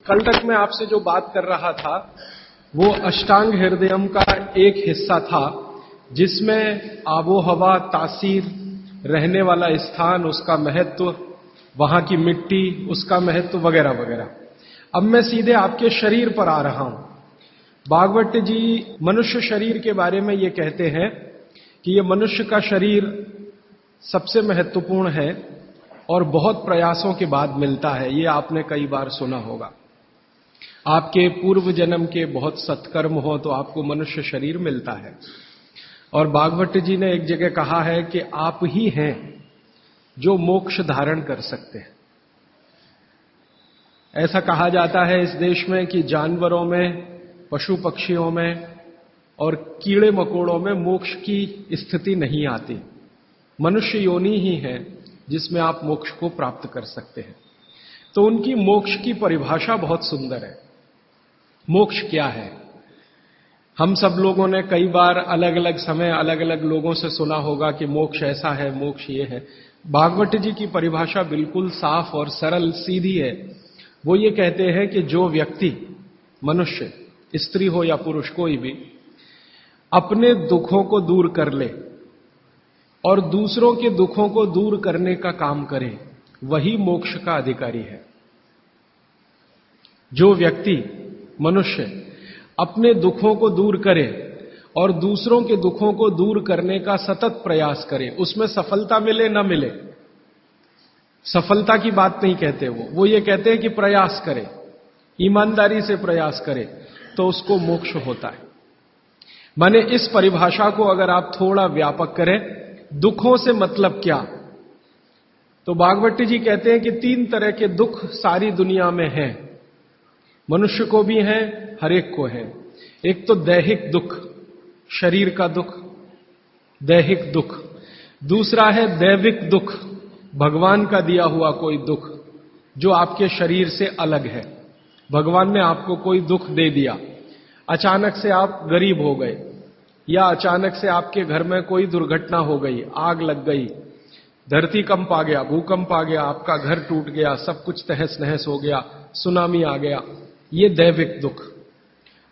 कल तक मैं आपसे जो बात कर रहा था वो अष्टांग हृदयम का एक हिस्सा था, जिसमें आबो हवा, तासीर, रहने वाला स्थान, उसका महत्व, वहां की मिट्टी, उसका महत्व वगैरह वगैरह। अब मैं सीधे आपके शरीर पर आ रहा हूं। भागवत जी मनुष्य शरीर के बारे में ये कहते हैं कि ये मनुष्य का शरीर सबसे महत्वपूर्ण है और बहुत प्रयासों के बाद मिलता है। ये आपने कई बार सुना होगा। आपके पूर्व जन्म के बहुत सत्कर्म हो तो आपको मनुष्य शरीर मिलता है। और भागवत जी ने एक जगह कहा है कि आप ही हैं जो मोक्ष धारण कर सकते हैं। ऐसा कहा जाता है इस देश में कि जानवरों में, पशु पक्षियों में और कीड़े मकोड़ों में मोक्ष की स्थिति नहीं आती। मनुष्य योनि ही है जिसमें आप मोक्ष को प्राप्त कर सकते हैं। तो उनकी मोक्ष की परिभाषा बहुत सुंदर है। मोक्ष क्या है? हम सब लोगों ने कई बार अलग अलग समय अलग अलग लोगों से सुना होगा कि मोक्ष ऐसा है, मोक्ष ये है। भागवत जी की परिभाषा बिल्कुल साफ और सरल सीधी है। वो ये कहते हैं कि जो व्यक्ति, मनुष्य, स्त्री हो या पुरुष, कोई भी, अपने दुखों को दूर कर ले और दूसरों के दुखों को दूर करने का काम करे, वही मोक्ष का अधिकारी है। जो व्यक्ति, मनुष्य, अपने दुखों को दूर करे और दूसरों के दुखों को दूर करने का सतत प्रयास करे, उसमें सफलता मिले न मिले, सफलता की बात नहीं कहते वो ये कहते हैं कि प्रयास करे, ईमानदारी से प्रयास करे, तो उसको मोक्ष होता है। माने इस परिभाषा को अगर आप थोड़ा व्यापक करें, दुखों से मतलब क्या, तो भागवत जी कहते हैं कि 3 तरह के दुख सारी दुनिया में हैं। मनुष्य को भी है, हर एक को है। एक तो दैहिक दुख, शरीर का दुख, दैहिक दुख। दूसरा है दैविक दुख, भगवान का दिया हुआ कोई दुख जो आपके शरीर से अलग है। भगवान ने आपको कोई दुख दे दिया, अचानक से आप गरीब हो गए, या अचानक से आपके घर में कोई दुर्घटना हो गई, आग लग गई, धरती कंप आ गया, भूकंप आ गया, आपका घर टूट गया, सब कुछ तहस नहस हो गया, सुनामी आ गया, ये दैविक दुख।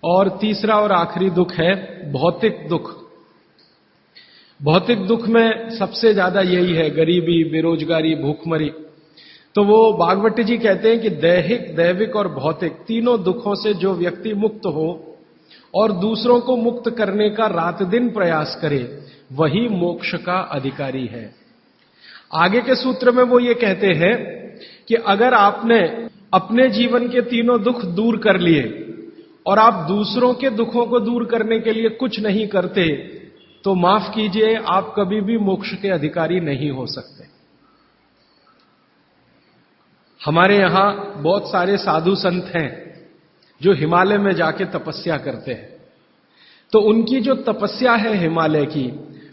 और तीसरा और आखिरी दुख है भौतिक दुख। भौतिक दुख में सबसे ज्यादा यही है, गरीबी, बेरोजगारी, भूखमरी। तो वो भागवत जी कहते हैं कि दैहिक, दैविक और भौतिक तीनों दुखों से जो व्यक्ति मुक्त हो और दूसरों को मुक्त करने का रात दिन प्रयास करे, वही मोक्ष का अधिकारी है। आगे के सूत्र में वो ये कहते हैं कि अगर आपने अपने जीवन के तीनों दुख दूर कर लिए और आप दूसरों के दुखों को दूर करने के लिए कुछ नहीं करते, तो माफ कीजिए, आप कभी भी मोक्ष के अधिकारी नहीं हो सकते। हमारे यहां बहुत सारे साधु संत हैं जो हिमालय में जाके तपस्या करते हैं। तो उनकी जो तपस्या है हिमालय की,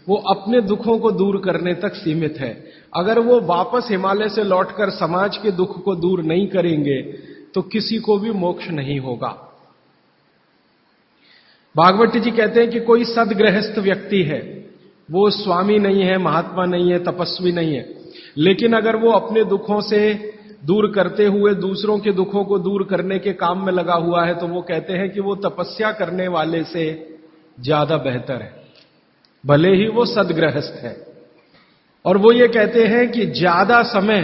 वो अपने दुखों को दूर करने तक सीमित है। अगर वो वापस हिमालय से लौटकर समाज के दुख को दूर नहीं करेंगे तो किसी को भी मोक्ष नहीं होगा। भागवत जी कहते हैं कि कोई सदगृहस्थ व्यक्ति है, वो स्वामी नहीं है, महात्मा नहीं है, तपस्वी नहीं है, लेकिन अगर वो अपने दुखों से दूर करते हुए दूसरों के दुखों को दूर करने के काम में लगा हुआ है, तो वो कहते हैं कि वो तपस्या करने वाले से ज्यादा बेहतर है, भले ही वो सदगृहस्थ है। और वो ये कहते हैं कि ज्यादा समय,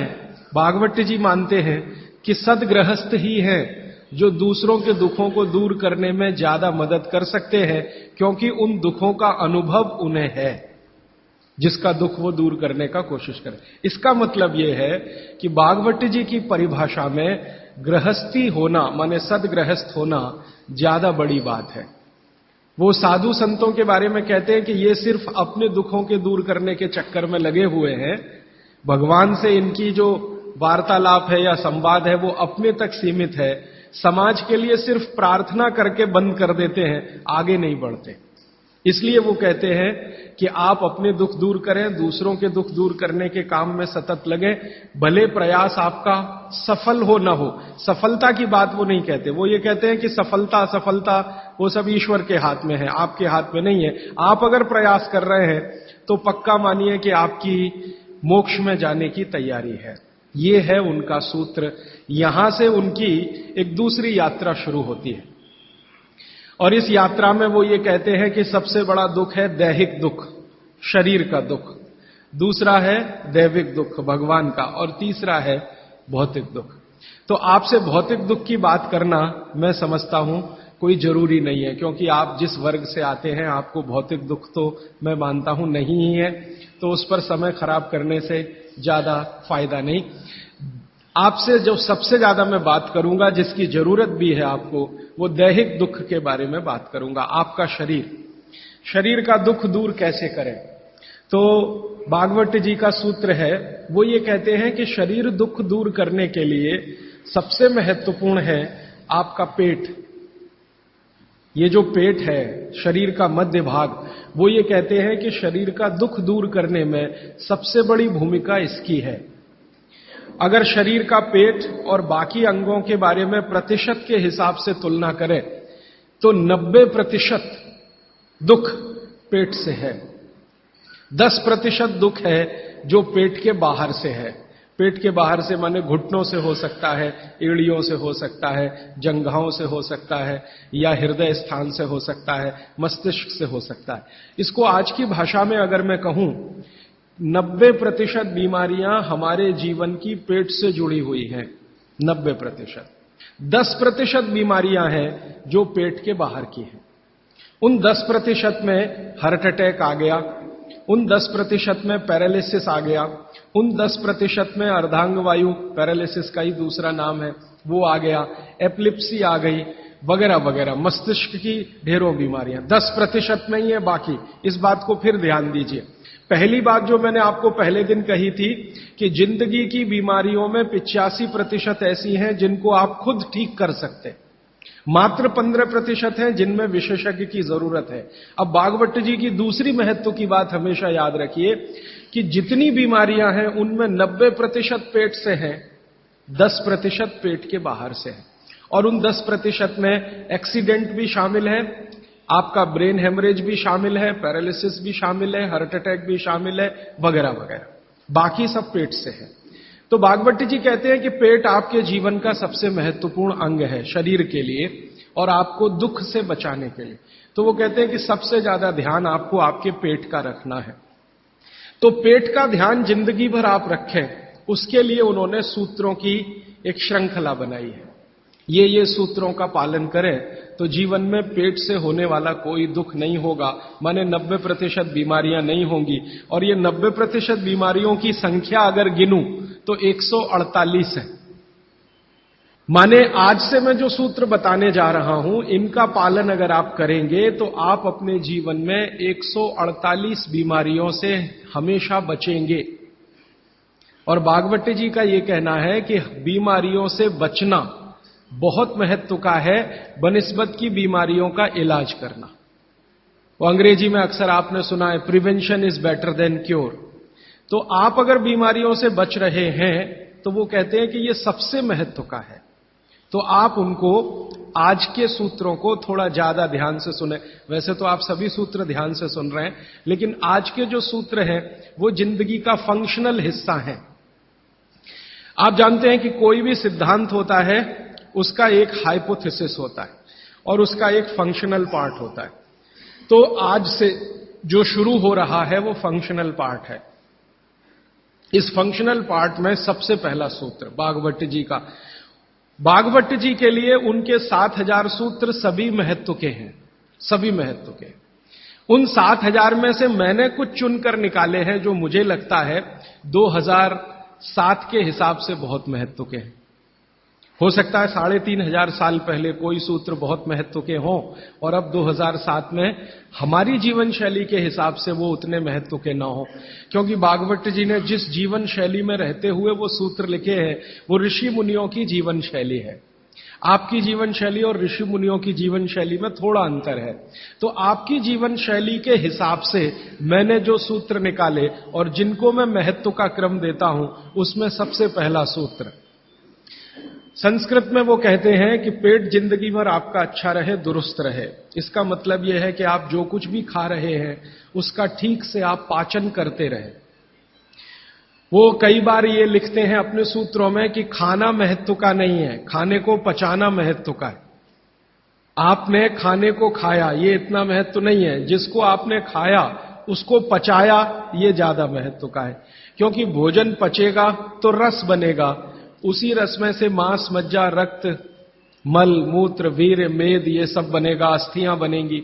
भागवत जी मानते हैं कि सदगृहस्थ ही है जो दूसरों के दुखों को दूर करने में ज्यादा मदद कर सकते हैं, क्योंकि उन दुखों का अनुभव उन्हें है, जिसका दुख वो दूर करने का कोशिश करें। इसका मतलब यह है कि भागवत जी की परिभाषा में गृहस्थी होना, माने सदगृहस्थ होना, ज्यादा बड़ी बात है। वो साधु संतों के बारे में कहते हैं कि ये सिर्फ अपने दुखों के दूर करने के चक्कर में लगे हुए हैं, भगवान से इनकी जो वार्तालाप है या संवाद है वो अपने तक सीमित है, समाज के लिए सिर्फ प्रार्थना करके बंद कर देते हैं, आगे नहीं बढ़ते। इसलिए वो कहते हैं कि आप अपने दुख दूर करें, दूसरों के दुख दूर करने के काम में सतत लगे, भले प्रयास आपका सफल हो ना हो। सफलता की बात वो नहीं कहते, वो ये कहते हैं कि सफलता असफलता वो सब ईश्वर के हाथ में है, आपके हाथ में नहीं है। आप अगर प्रयास कर रहे हैं तो पक्का मानिए कि आपकी मोक्ष में जाने की तैयारी है। ये है उनका सूत्र। यहां से उनकी एक दूसरी यात्रा शुरू होती है और इस यात्रा में वो ये कहते हैं कि सबसे बड़ा दुख है दैहिक दुख, शरीर का दुख, दूसरा है दैविक दुख भगवान का, और तीसरा है भौतिक दुख। तो आपसे भौतिक दुख की बात करना मैं समझता हूं कोई जरूरी नहीं है, क्योंकि आप जिस वर्ग से आते हैं आपको भौतिक दुख तो मैं मानता हूं नहीं ही है, तो उस पर समय खराब करने से ज्यादा फायदा नहीं। आपसे जो सबसे ज्यादा मैं बात करूंगा, जिसकी जरूरत भी है आपको, वो दैहिक दुख के बारे में बात करूंगा। आपका शरीर का दुख दूर कैसे करें? तो भागवत जी का सूत्र है, वो ये कहते हैं कि शरीर दुख दूर करने के लिए सबसे महत्वपूर्ण है आपका पेट। ये जो पेट है, शरीर का मध्य भाग, वो ये कहते हैं कि शरीर का दुख दूर करने में सबसे बड़ी भूमिका इसकी है। अगर शरीर का पेट और बाकी अंगों के बारे में प्रतिशत के हिसाब से तुलना करें तो 90% दुख पेट से है, 10% दुख है जो पेट के बाहर से है। पेट के बाहर से माने घुटनों से हो सकता है, एड़ियों से हो सकता है, जंघाओं से हो सकता है, या हृदय स्थान से हो सकता है, मस्तिष्क से हो सकता है। इसको आज की भाषा में अगर मैं कहूं, 90% बीमारियां हमारे जीवन की पेट से जुड़ी हुई हैं। 90%। 10% बीमारियां हैं जो पेट के बाहर की हैं। उन 10% में हार्ट अटैक आ गया, उन 10% में पैरालिसिस आ गया, उन 10% में अर्धांग वायु, पैरालिसिस का ही दूसरा नाम है, वो आ गया, एपिलेप्सी आ गई, वगैरह वगैरह, मस्तिष्क की ढेरों बीमारियां 10% में ही है। बाकी इस बात को फिर ध्यान दीजिए। पहली बात जो मैंने आपको पहले दिन कही थी कि जिंदगी की बीमारियों में 85% ऐसी हैं जिनको आप खुद ठीक कर सकते हैं, मात्र 15% हैं जिनमें विशेषज्ञ की जरूरत है। अब भागवत जी की दूसरी महत्व की बात हमेशा याद रखिए कि जितनी बीमारियां हैं उनमें 90% पेट से हैं, 10% पेट के बाहर से है। और उन 10% में एक्सीडेंट भी शामिल है, आपका ब्रेन हेमरेज भी शामिल है, पैरालिसिस भी शामिल है, हार्ट अटैक भी शामिल है, वगैरह वगैरह। बाकी सब पेट से है। तो भागवत जी कहते हैं कि पेट आपके जीवन का सबसे महत्वपूर्ण अंग है शरीर के लिए और आपको दुख से बचाने के लिए। तो वो कहते हैं कि सबसे ज्यादा ध्यान आपको आपके पेट का रखना है। तो पेट का ध्यान जिंदगी भर आप रखें, उसके लिए उन्होंने सूत्रों की एक श्रृंखला बनाई है। ये सूत्रों का पालन करें तो जीवन में पेट से होने वाला कोई दुख नहीं होगा, माने 90% बीमारियां नहीं होंगी। और ये 90% बीमारियों की संख्या अगर गिनूं तो 148 है। माने आज से मैं जो सूत्र बताने जा रहा हूं, इनका पालन अगर आप करेंगे तो आप अपने जीवन में 148 बीमारियों से हमेशा बचेंगे। और भागवत जी का यह कहना है कि बीमारियों से बचना बहुत महत्व का है बनिस्बत की बीमारियों का इलाज करना। वो अंग्रेजी में अक्सर आपने सुना है, prevention is better than cure. तो आप अगर बीमारियों से बच रहे हैं तो वो कहते हैं कि ये सबसे महत्व का है। तो आप उनको, आज के सूत्रों को थोड़ा ज्यादा ध्यान से सुने। वैसे तो आप सभी सूत्र ध्यान से सुन रहे हैं, लेकिन आज के जो सूत्र हैं वो जिंदगी का फंक्शनल हिस्सा है। आप जानते हैं कि कोई भी सिद्धांत होता है उसका एक हाइपोथेसिस होता है और उसका एक फंक्शनल पार्ट होता है। तो आज से जो शुरू हो रहा है वो फंक्शनल पार्ट है। इस फंक्शनल पार्ट में सबसे पहला सूत्र भागवत जी का, भागवत जी के लिए उनके 7000 सूत्र सभी महत्व के हैं, सभी महत्व के। उन 7000 में से मैंने कुछ चुनकर निकाले हैं जो मुझे लगता है 2007 के हिसाब से बहुत महत्व के हैं। हो सकता है 3500 साल पहले कोई सूत्र बहुत महत्व के हों और अब 2007 में हमारी जीवन शैली के हिसाब से वो उतने महत्व के ना हो, क्योंकि भागवत जी ने जिस जीवन शैली में रहते हुए वो सूत्र लिखे हैं वो ऋषि मुनियों की जीवन शैली है। आपकी जीवन शैली और ऋषि मुनियों की जीवन शैली में थोड़ा अंतर है। तो आपकी जीवन शैली के हिसाब से मैंने जो सूत्र निकाले और जिनको मैं महत्व का क्रम देता हूं, उसमें सबसे पहला सूत्र, संस्कृत में वो कहते हैं कि पेट जिंदगी भर आपका अच्छा रहे, दुरुस्त रहे। इसका मतलब यह है कि आप जो कुछ भी खा रहे हैं उसका ठीक से आप पाचन करते रहे। वो कई बार ये लिखते हैं अपने सूत्रों में कि खाना महत्व का नहीं है, खाने को पचाना महत्व का है। आपने खाने को खाया, ये इतना महत्व नहीं है, जिसको आपने खाया उसको पचाया, ये ज्यादा महत्व का है। क्योंकि भोजन पचेगा तो रस बनेगा, उसी रस में से मांस, मज्जा, रक्त, मल, मूत्र, वीर्य, मेद, ये सब बनेगा, अस्थियां बनेंगी,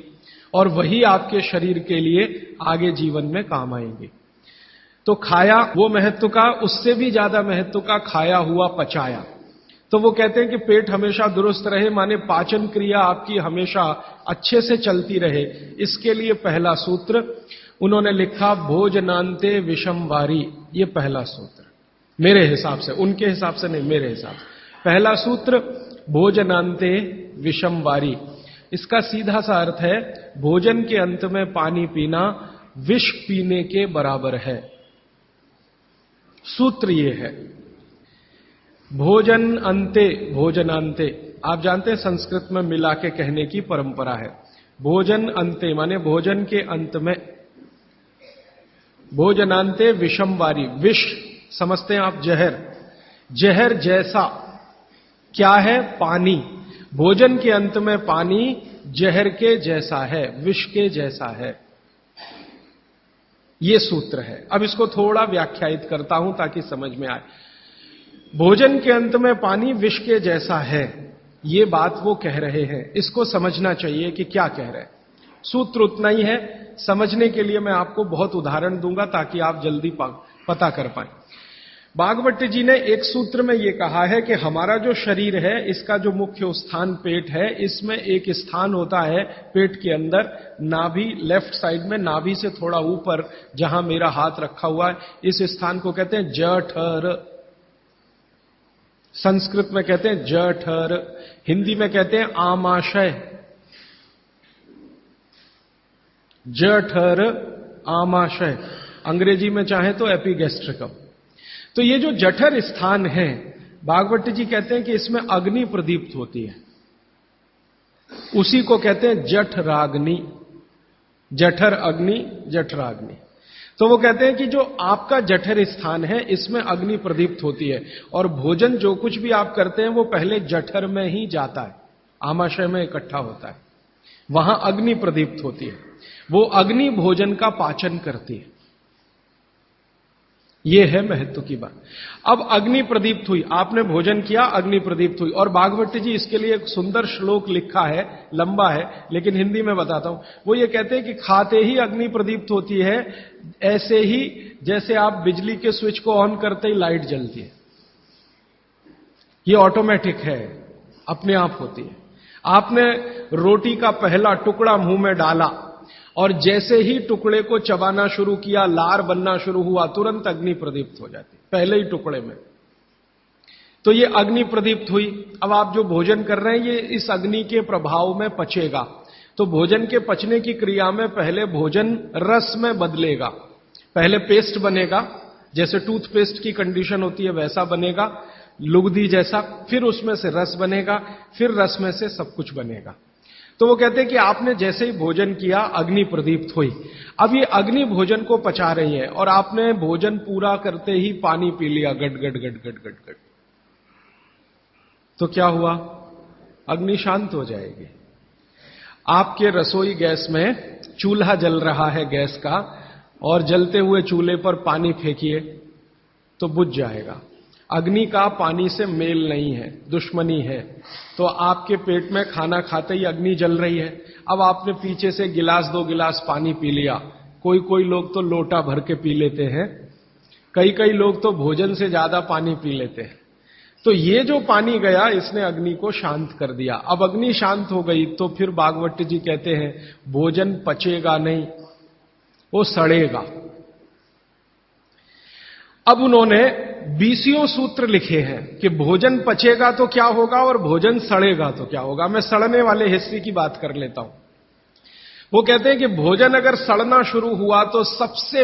और वही आपके शरीर के लिए आगे जीवन में काम आएंगे। तो खाया वो महत्व का, उससे भी ज्यादा महत्व का खाया हुआ पचाया। तो वो कहते हैं कि पेट हमेशा दुरुस्त रहे, माने पाचन क्रिया आपकी हमेशा अच्छे से चलती रहे, इसके लिए पहला सूत्र उन्होंने लिखा भोजनांते विषम वारी। ये पहला सूत्र मेरे हिसाब से, उनके हिसाब से नहीं, मेरे हिसाब से पहला सूत्र भोजनांते विषम वारी। इसका सीधा सा अर्थ है भोजन के अंत में पानी पीना विष पीने के बराबर है। सूत्र ये है भोजन अंते, भोजनांते, आप जानते हैं संस्कृत में मिला के कहने की परंपरा है। भोजन अंते माने भोजन के अंत में, भोजनांते विषम वारी, विष समझते हैं आप जहर, जहर जैसा क्या है? पानी। भोजन के अंत में पानी जहर के जैसा है, विष के जैसा है, ये सूत्र है। अब इसको थोड़ा व्याख्यायित करता हूं ताकि समझ में आए। भोजन के अंत में पानी विष के जैसा है, ये बात वो कह रहे हैं। इसको समझना चाहिए कि क्या कह रहे हैं। सूत्र उतना ही है, समझने के लिए मैं आपको बहुत उदाहरण दूंगा ताकि आप जल्दी पता कर पाएं। भागवत जी ने एक सूत्र में यह कहा है कि हमारा जो शरीर है, इसका जो मुख्य स्थान पेट है, इसमें एक स्थान होता है पेट के अंदर, नाभि, लेफ्ट साइड में, नाभि से थोड़ा ऊपर जहां मेरा हाथ रखा हुआ है, इस स्थान को कहते हैं जठर। संस्कृत में कहते हैं जठर, हिंदी में कहते हैं आमाशय। जठर, आमाशय, अंग्रेजी में चाहे तो एपिगैस्ट्रिकम। तो ये जो जठर स्थान है, भागवत जी कहते हैं कि इसमें अग्नि प्रदीप्त होती है, उसी को कहते हैं जठराग्नि। जठर अग्नि, जठराग्नि। तो वो कहते हैं कि जो आपका जठर स्थान है, इसमें अग्नि प्रदीप्त होती है, और भोजन जो कुछ भी आप करते हैं वो पहले जठर में ही जाता है, आमाशय में इकट्ठा होता है, वहां अग्नि प्रदीप्त होती है। वो अग्नि भोजन का पाचन करती है। यह है महत्व की बात। अब अग्नि प्रदीप्त हुई, आपने भोजन किया, अग्नि प्रदीप्त हुई। और भागवत जी इसके लिए एक सुंदर श्लोक लिखा है, लंबा है लेकिन हिंदी में बताता हूं। वो ये कहते हैं कि खाते ही अग्नि प्रदीप्त होती है, ऐसे ही जैसे आप बिजली के स्विच को ऑन करते ही लाइट जलती है। ये ऑटोमेटिक है, अपने आप होती है। आपने रोटी का पहला टुकड़ा मुंह में डाला और जैसे ही टुकड़े को चबाना शुरू किया, लार बनना शुरू हुआ, तुरंत अग्नि प्रदीप्त हो जाती, पहले ही टुकड़े में। तो ये अग्नि प्रदीप्त हुई। अब आप जो भोजन कर रहे हैं, ये इस अग्नि के प्रभाव में पचेगा। तो भोजन के पचने की क्रिया में पहले भोजन रस में बदलेगा। पहले पेस्ट बनेगा, जैसे टूथपेस्ट की कंडीशन होती है वैसा बनेगा, लुगदी जैसा। फिर उसमें से रस बनेगा, फिर रस में से सब कुछ बनेगा। तो वो कहते हैं कि आपने जैसे ही भोजन किया, अग्नि प्रदीप्त हुई। अब ये अग्नि भोजन को पचा रही है, और आपने भोजन पूरा करते ही पानी पी लिया, गट गट गट गट गट गट। तो क्या हुआ? अग्नि शांत हो जाएगी। आपके रसोई गैस में चूल्हा जल रहा है गैस का, और जलते हुए चूल्हे पर पानी फेंकिए तो बुझ जाएगा। अग्नि का पानी से मेल नहीं है, दुश्मनी है। तो आपके पेट में खाना खाते ही अग्नि जल रही है। अब आपने पीछे से गिलास 2 गिलास पानी पी लिया। कोई कोई लोग तो लोटा भर के पी लेते हैं, कई कई लोग तो भोजन से ज्यादा पानी पी लेते हैं। तो ये जो पानी गया, इसने अग्नि को शांत कर दिया। अब अग्नि शांत हो गई तो फिर भागवत जी कहते हैं भोजन पचेगा नहीं, वो सड़ेगा। अब उन्होंने 20 सूत्र लिखे हैं कि भोजन पचेगा तो क्या होगा और भोजन सड़ेगा तो क्या होगा। मैं सड़ने वाले हिस्से की बात कर लेता हूं। वो कहते हैं कि भोजन अगर सड़ना शुरू हुआ तो सबसे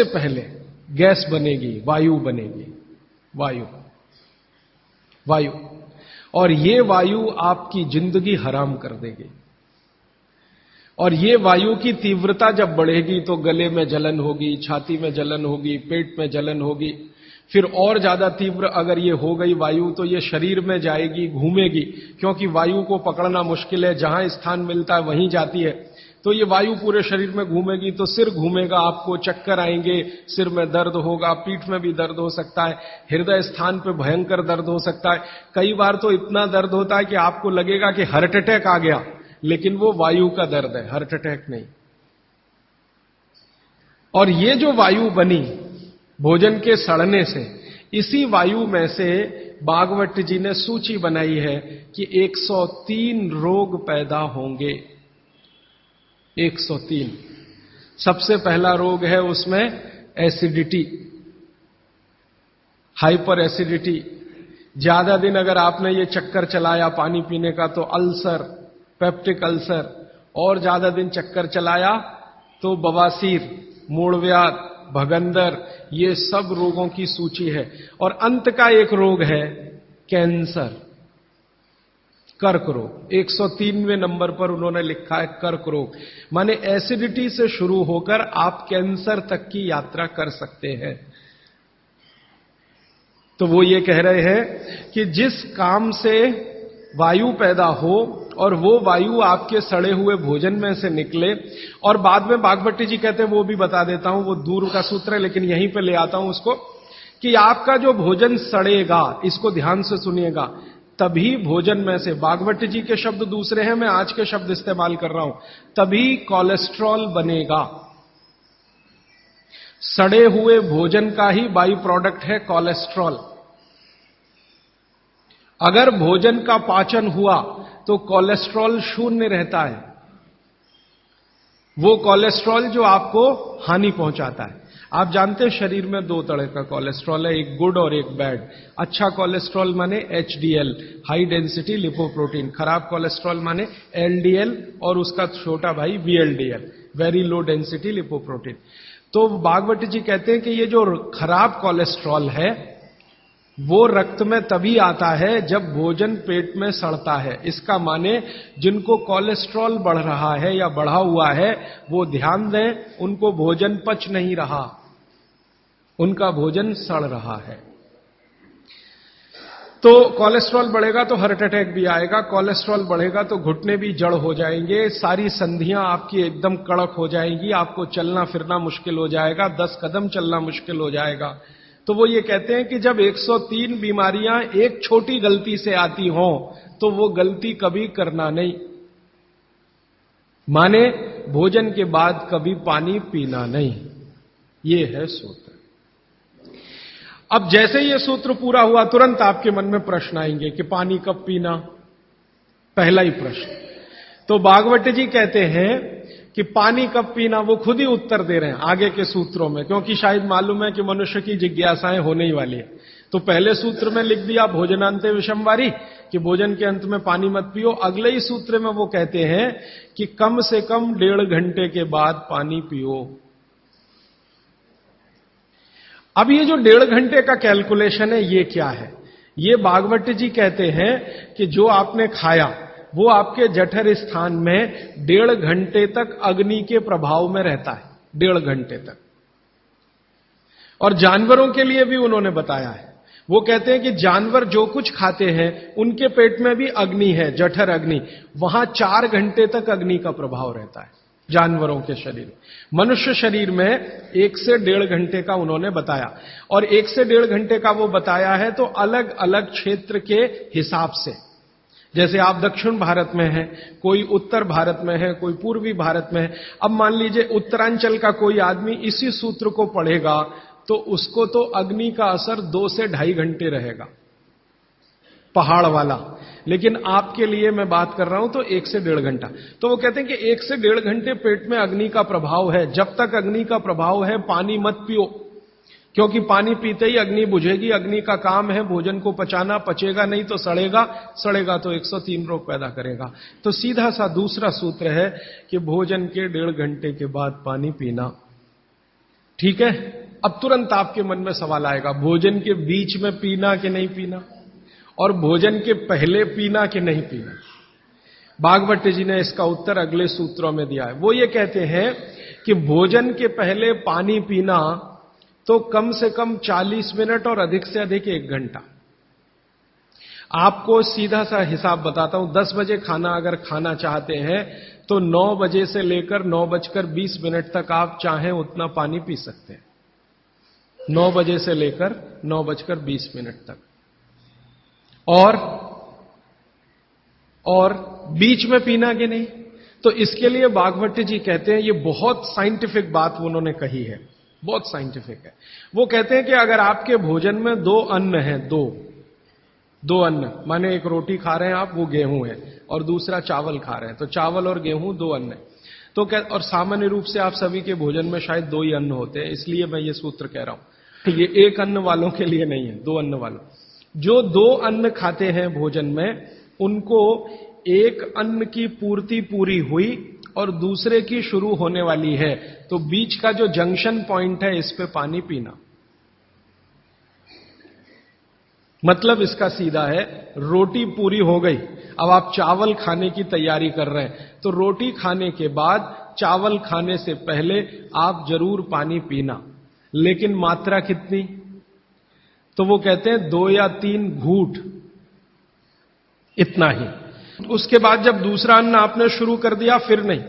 पहले गैस बनेगी, वायु बनेगी, वायु। और ये वायु आपकी जिंदगी हराम कर देगी। और ये वायु की तीव्रता जब बढ़ेगी तो गले में जलन होगी, छाती में जलन होगी, पेट में जलन होगी। फिर और ज्यादा तीव्र अगर ये हो गई वायु तो ये शरीर में जाएगी, घूमेगी, क्योंकि वायु को पकड़ना मुश्किल है, जहां स्थान मिलता है वहीं जाती है। तो ये वायु पूरे शरीर में घूमेगी तो सिर घूमेगा, आपको चक्कर आएंगे, सिर में दर्द होगा, पीठ में भी दर्द हो सकता है, हृदय स्थान पे भयंकर दर्द हो सकता है। कई बार तो इतना दर्द होता है कि आपको लगेगा कि हार्ट अटैक आ गया, लेकिन वो वायु का दर्द है, हार्ट अटैक नहीं। और ये जो वायु बनी भोजन के सड़ने से, इसी वायु में से भागवत जी ने सूची बनाई है कि 103 रोग पैदा होंगे। 103। सबसे पहला रोग है उसमें एसिडिटी, हाइपर एसिडिटी। ज्यादा दिन अगर आपने ये चक्कर चलाया पानी पीने का तो अल्सर, पेप्टिक अल्सर, और ज्यादा दिन चक्कर चलाया तो बवासीर, मूढ़व्याध, भगंदर, ये सब रोगों की सूची है। और अंत का एक रोग है कैंसर, कर्क रोग। 103वें नंबर पर उन्होंने लिखा है कर्क रोग, माने एसिडिटी से शुरू होकर आप कैंसर तक की यात्रा कर सकते हैं। तो वो ये कह रहे हैं कि जिस काम से वायु पैदा हो और वो वायु आपके सड़े हुए भोजन में से निकले, और बाद में भागवत जी कहते हैं, वो भी बता देता हूं, वो दूर का सूत्र है लेकिन यहीं पे ले आता हूं उसको, कि आपका जो भोजन सड़ेगा, इसको ध्यान से सुनिएगा, तभी भोजन में से, भागवत जी के शब्द दूसरे हैं, मैं आज के शब्द इस्तेमाल कर रहा हूं, तभी कोलेस्ट्रॉल बनेगा। सड़े हुए भोजन का ही बाई प्रोडक्ट है कोलेस्ट्रॉल। अगर भोजन का पाचन हुआ तो कोलेस्ट्रॉल शून्य रहता है, वो कोलेस्ट्रॉल जो आपको हानि पहुंचाता है। आप जानते हैं शरीर में दो तरह का कोलेस्ट्रॉल है, एक गुड और एक बैड। अच्छा कोलेस्ट्रॉल माने एचडीएल, हाई डेंसिटी लिपोप्रोटीन। खराब कोलेस्ट्रॉल माने एलडीएल और उसका छोटा भाई VLDL, very low density lipoprotein. तो भागवत जी कहते हैं कि ये जो खराब कोलेस्ट्रॉल है वो रक्त में तभी आता है जब भोजन पेट में सड़ता है। इसका माने जिनको कोलेस्ट्रॉल बढ़ रहा है या बढ़ा हुआ है वो ध्यान दें, उनको भोजन पच नहीं रहा, उनका भोजन सड़ रहा है। तो कोलेस्ट्रॉल बढ़ेगा तो हार्ट अटैक भी आएगा, कोलेस्ट्रॉल बढ़ेगा तो घुटने भी जड़ हो जाएंगे, सारी संधियां आपकी एकदम कड़क हो जाएंगी, आपको चलना फिरना मुश्किल हो जाएगा, 10 कदम चलना मुश्किल हो जाएगा। तो वो ये कहते हैं कि जब 103 बीमारियां एक छोटी गलती से आती हों तो वो गलती कभी करना नहीं। माने भोजन के बाद कभी पानी पीना नहीं, ये है सूत्र। अब जैसे ये सूत्र पूरा हुआ तुरंत आपके मन में प्रश्न आएंगे कि पानी कब पीना, पहला ही प्रश्न। तो भागवत जी कहते हैं कि पानी कब पीना वो खुद ही उत्तर दे रहे हैं आगे के सूत्रों में, क्योंकि शायद मालूम है कि मनुष्य की जिज्ञासाएं होने ही वाली है। तो पहले सूत्र में लिख दिया भोजनांते विषमवारी, कि भोजन के अंत में पानी मत पियो। अगले ही सूत्र में वो कहते हैं कि कम से कम 1.5 घंटे के बाद पानी पियो। अब ये जो 1.5 घंटे का कैलकुलेशन है ये क्या है? ये भागवत जी कहते हैं कि जो आपने खाया वो आपके जठर स्थान में 1.5 घंटे तक अग्नि के प्रभाव में रहता है, 1.5 घंटे तक। और जानवरों के लिए भी उन्होंने बताया है, वो कहते हैं कि जानवर जो कुछ खाते हैं उनके पेट में भी अग्नि है, जठर अग्नि, वहां 4 घंटे तक अग्नि का प्रभाव रहता है जानवरों के शरीर। मनुष्य शरीर में 1 से 1.5 घंटे का उन्होंने बताया, और 1 से 1.5 घंटे का वो बताया है तो अलग अलग क्षेत्र के हिसाब से। जैसे आप दक्षिण भारत में हैं, कोई उत्तर भारत में है, कोई पूर्वी भारत में है। अब मान लीजिए उत्तरांचल का कोई आदमी इसी सूत्र को पढ़ेगा तो उसको तो अग्नि का असर 2 से 2.5 घंटे रहेगा, पहाड़ वाला। लेकिन आपके लिए मैं बात कर रहा हूं तो 1 से 1.5 घंटा। तो वो कहते हैं कि 1 से 1.5 घंटे पेट में अग्नि का प्रभाव है। जब तक अग्नि का प्रभाव है पानी मत पियो, क्योंकि पानी पीते ही अग्नि बुझेगी। अग्नि का काम है भोजन को पचाना, पचेगा नहीं तो सड़ेगा, सड़ेगा तो 103 रोग पैदा करेगा। तो सीधा सा दूसरा सूत्र है कि भोजन के 1.5 घंटे के बाद पानी पीना। ठीक है, अब तुरंत आपके मन में सवाल आएगा, भोजन के बीच में पीना कि नहीं पीना, और भोजन के पहले पीना कि नहीं पीना। भागवत जी ने इसका उत्तर अगले सूत्रों में दिया है। वो ये कहते हैं कि भोजन के पहले पानी पीना तो कम से कम 40 मिनट और अधिक से अधिक 1 घंटा। आपको सीधा सा हिसाब बताता हूं, 10 बजे खाना अगर खाना चाहते हैं तो 9 बजे से लेकर 9:20 तक आप चाहें उतना पानी पी सकते हैं। 9 बजे से लेकर 9:20 तक। और बीच में पीना कि नहीं, तो इसके लिए भागवत जी कहते हैं, ये बहुत साइंटिफिक बात उन्होंने कही है, बहुत साइंटिफिक है। वो कहते हैं कि अगर आपके भोजन में 2 अन्न हैं, दो अन्न, माने एक रोटी खा रहे हैं आप, वो गेहूं है, और दूसरा चावल खा रहे हैं, तो चावल और गेहूं 2 अन्न है। तो और सामान्य रूप से आप सभी के भोजन में शायद 2 ही अन्न होते हैं, इसलिए मैं ये सूत्र कह रहा हूं। ये 1 अन्न वालों के लिए नहीं है, 2 अन्न वालों। जो 2 अन्न खाते हैं भोजन में, उनको एक अन्न की पूर्ति पूरी हुई और दूसरे की शुरू होने वाली है, तो बीच का जो जंक्शन पॉइंट है, इस पे पानी पीना। मतलब इसका सीधा है, रोटी पूरी हो गई, अब आप चावल खाने की तैयारी कर रहे हैं, तो रोटी खाने के बाद चावल खाने से पहले आप जरूर पानी पीना, लेकिन मात्रा कितनी? तो वो कहते हैं 2 या 3 घूंट, इतना ही। उसके बाद जब दूसरा अन्न आपने शुरू कर दिया, फिर नहीं,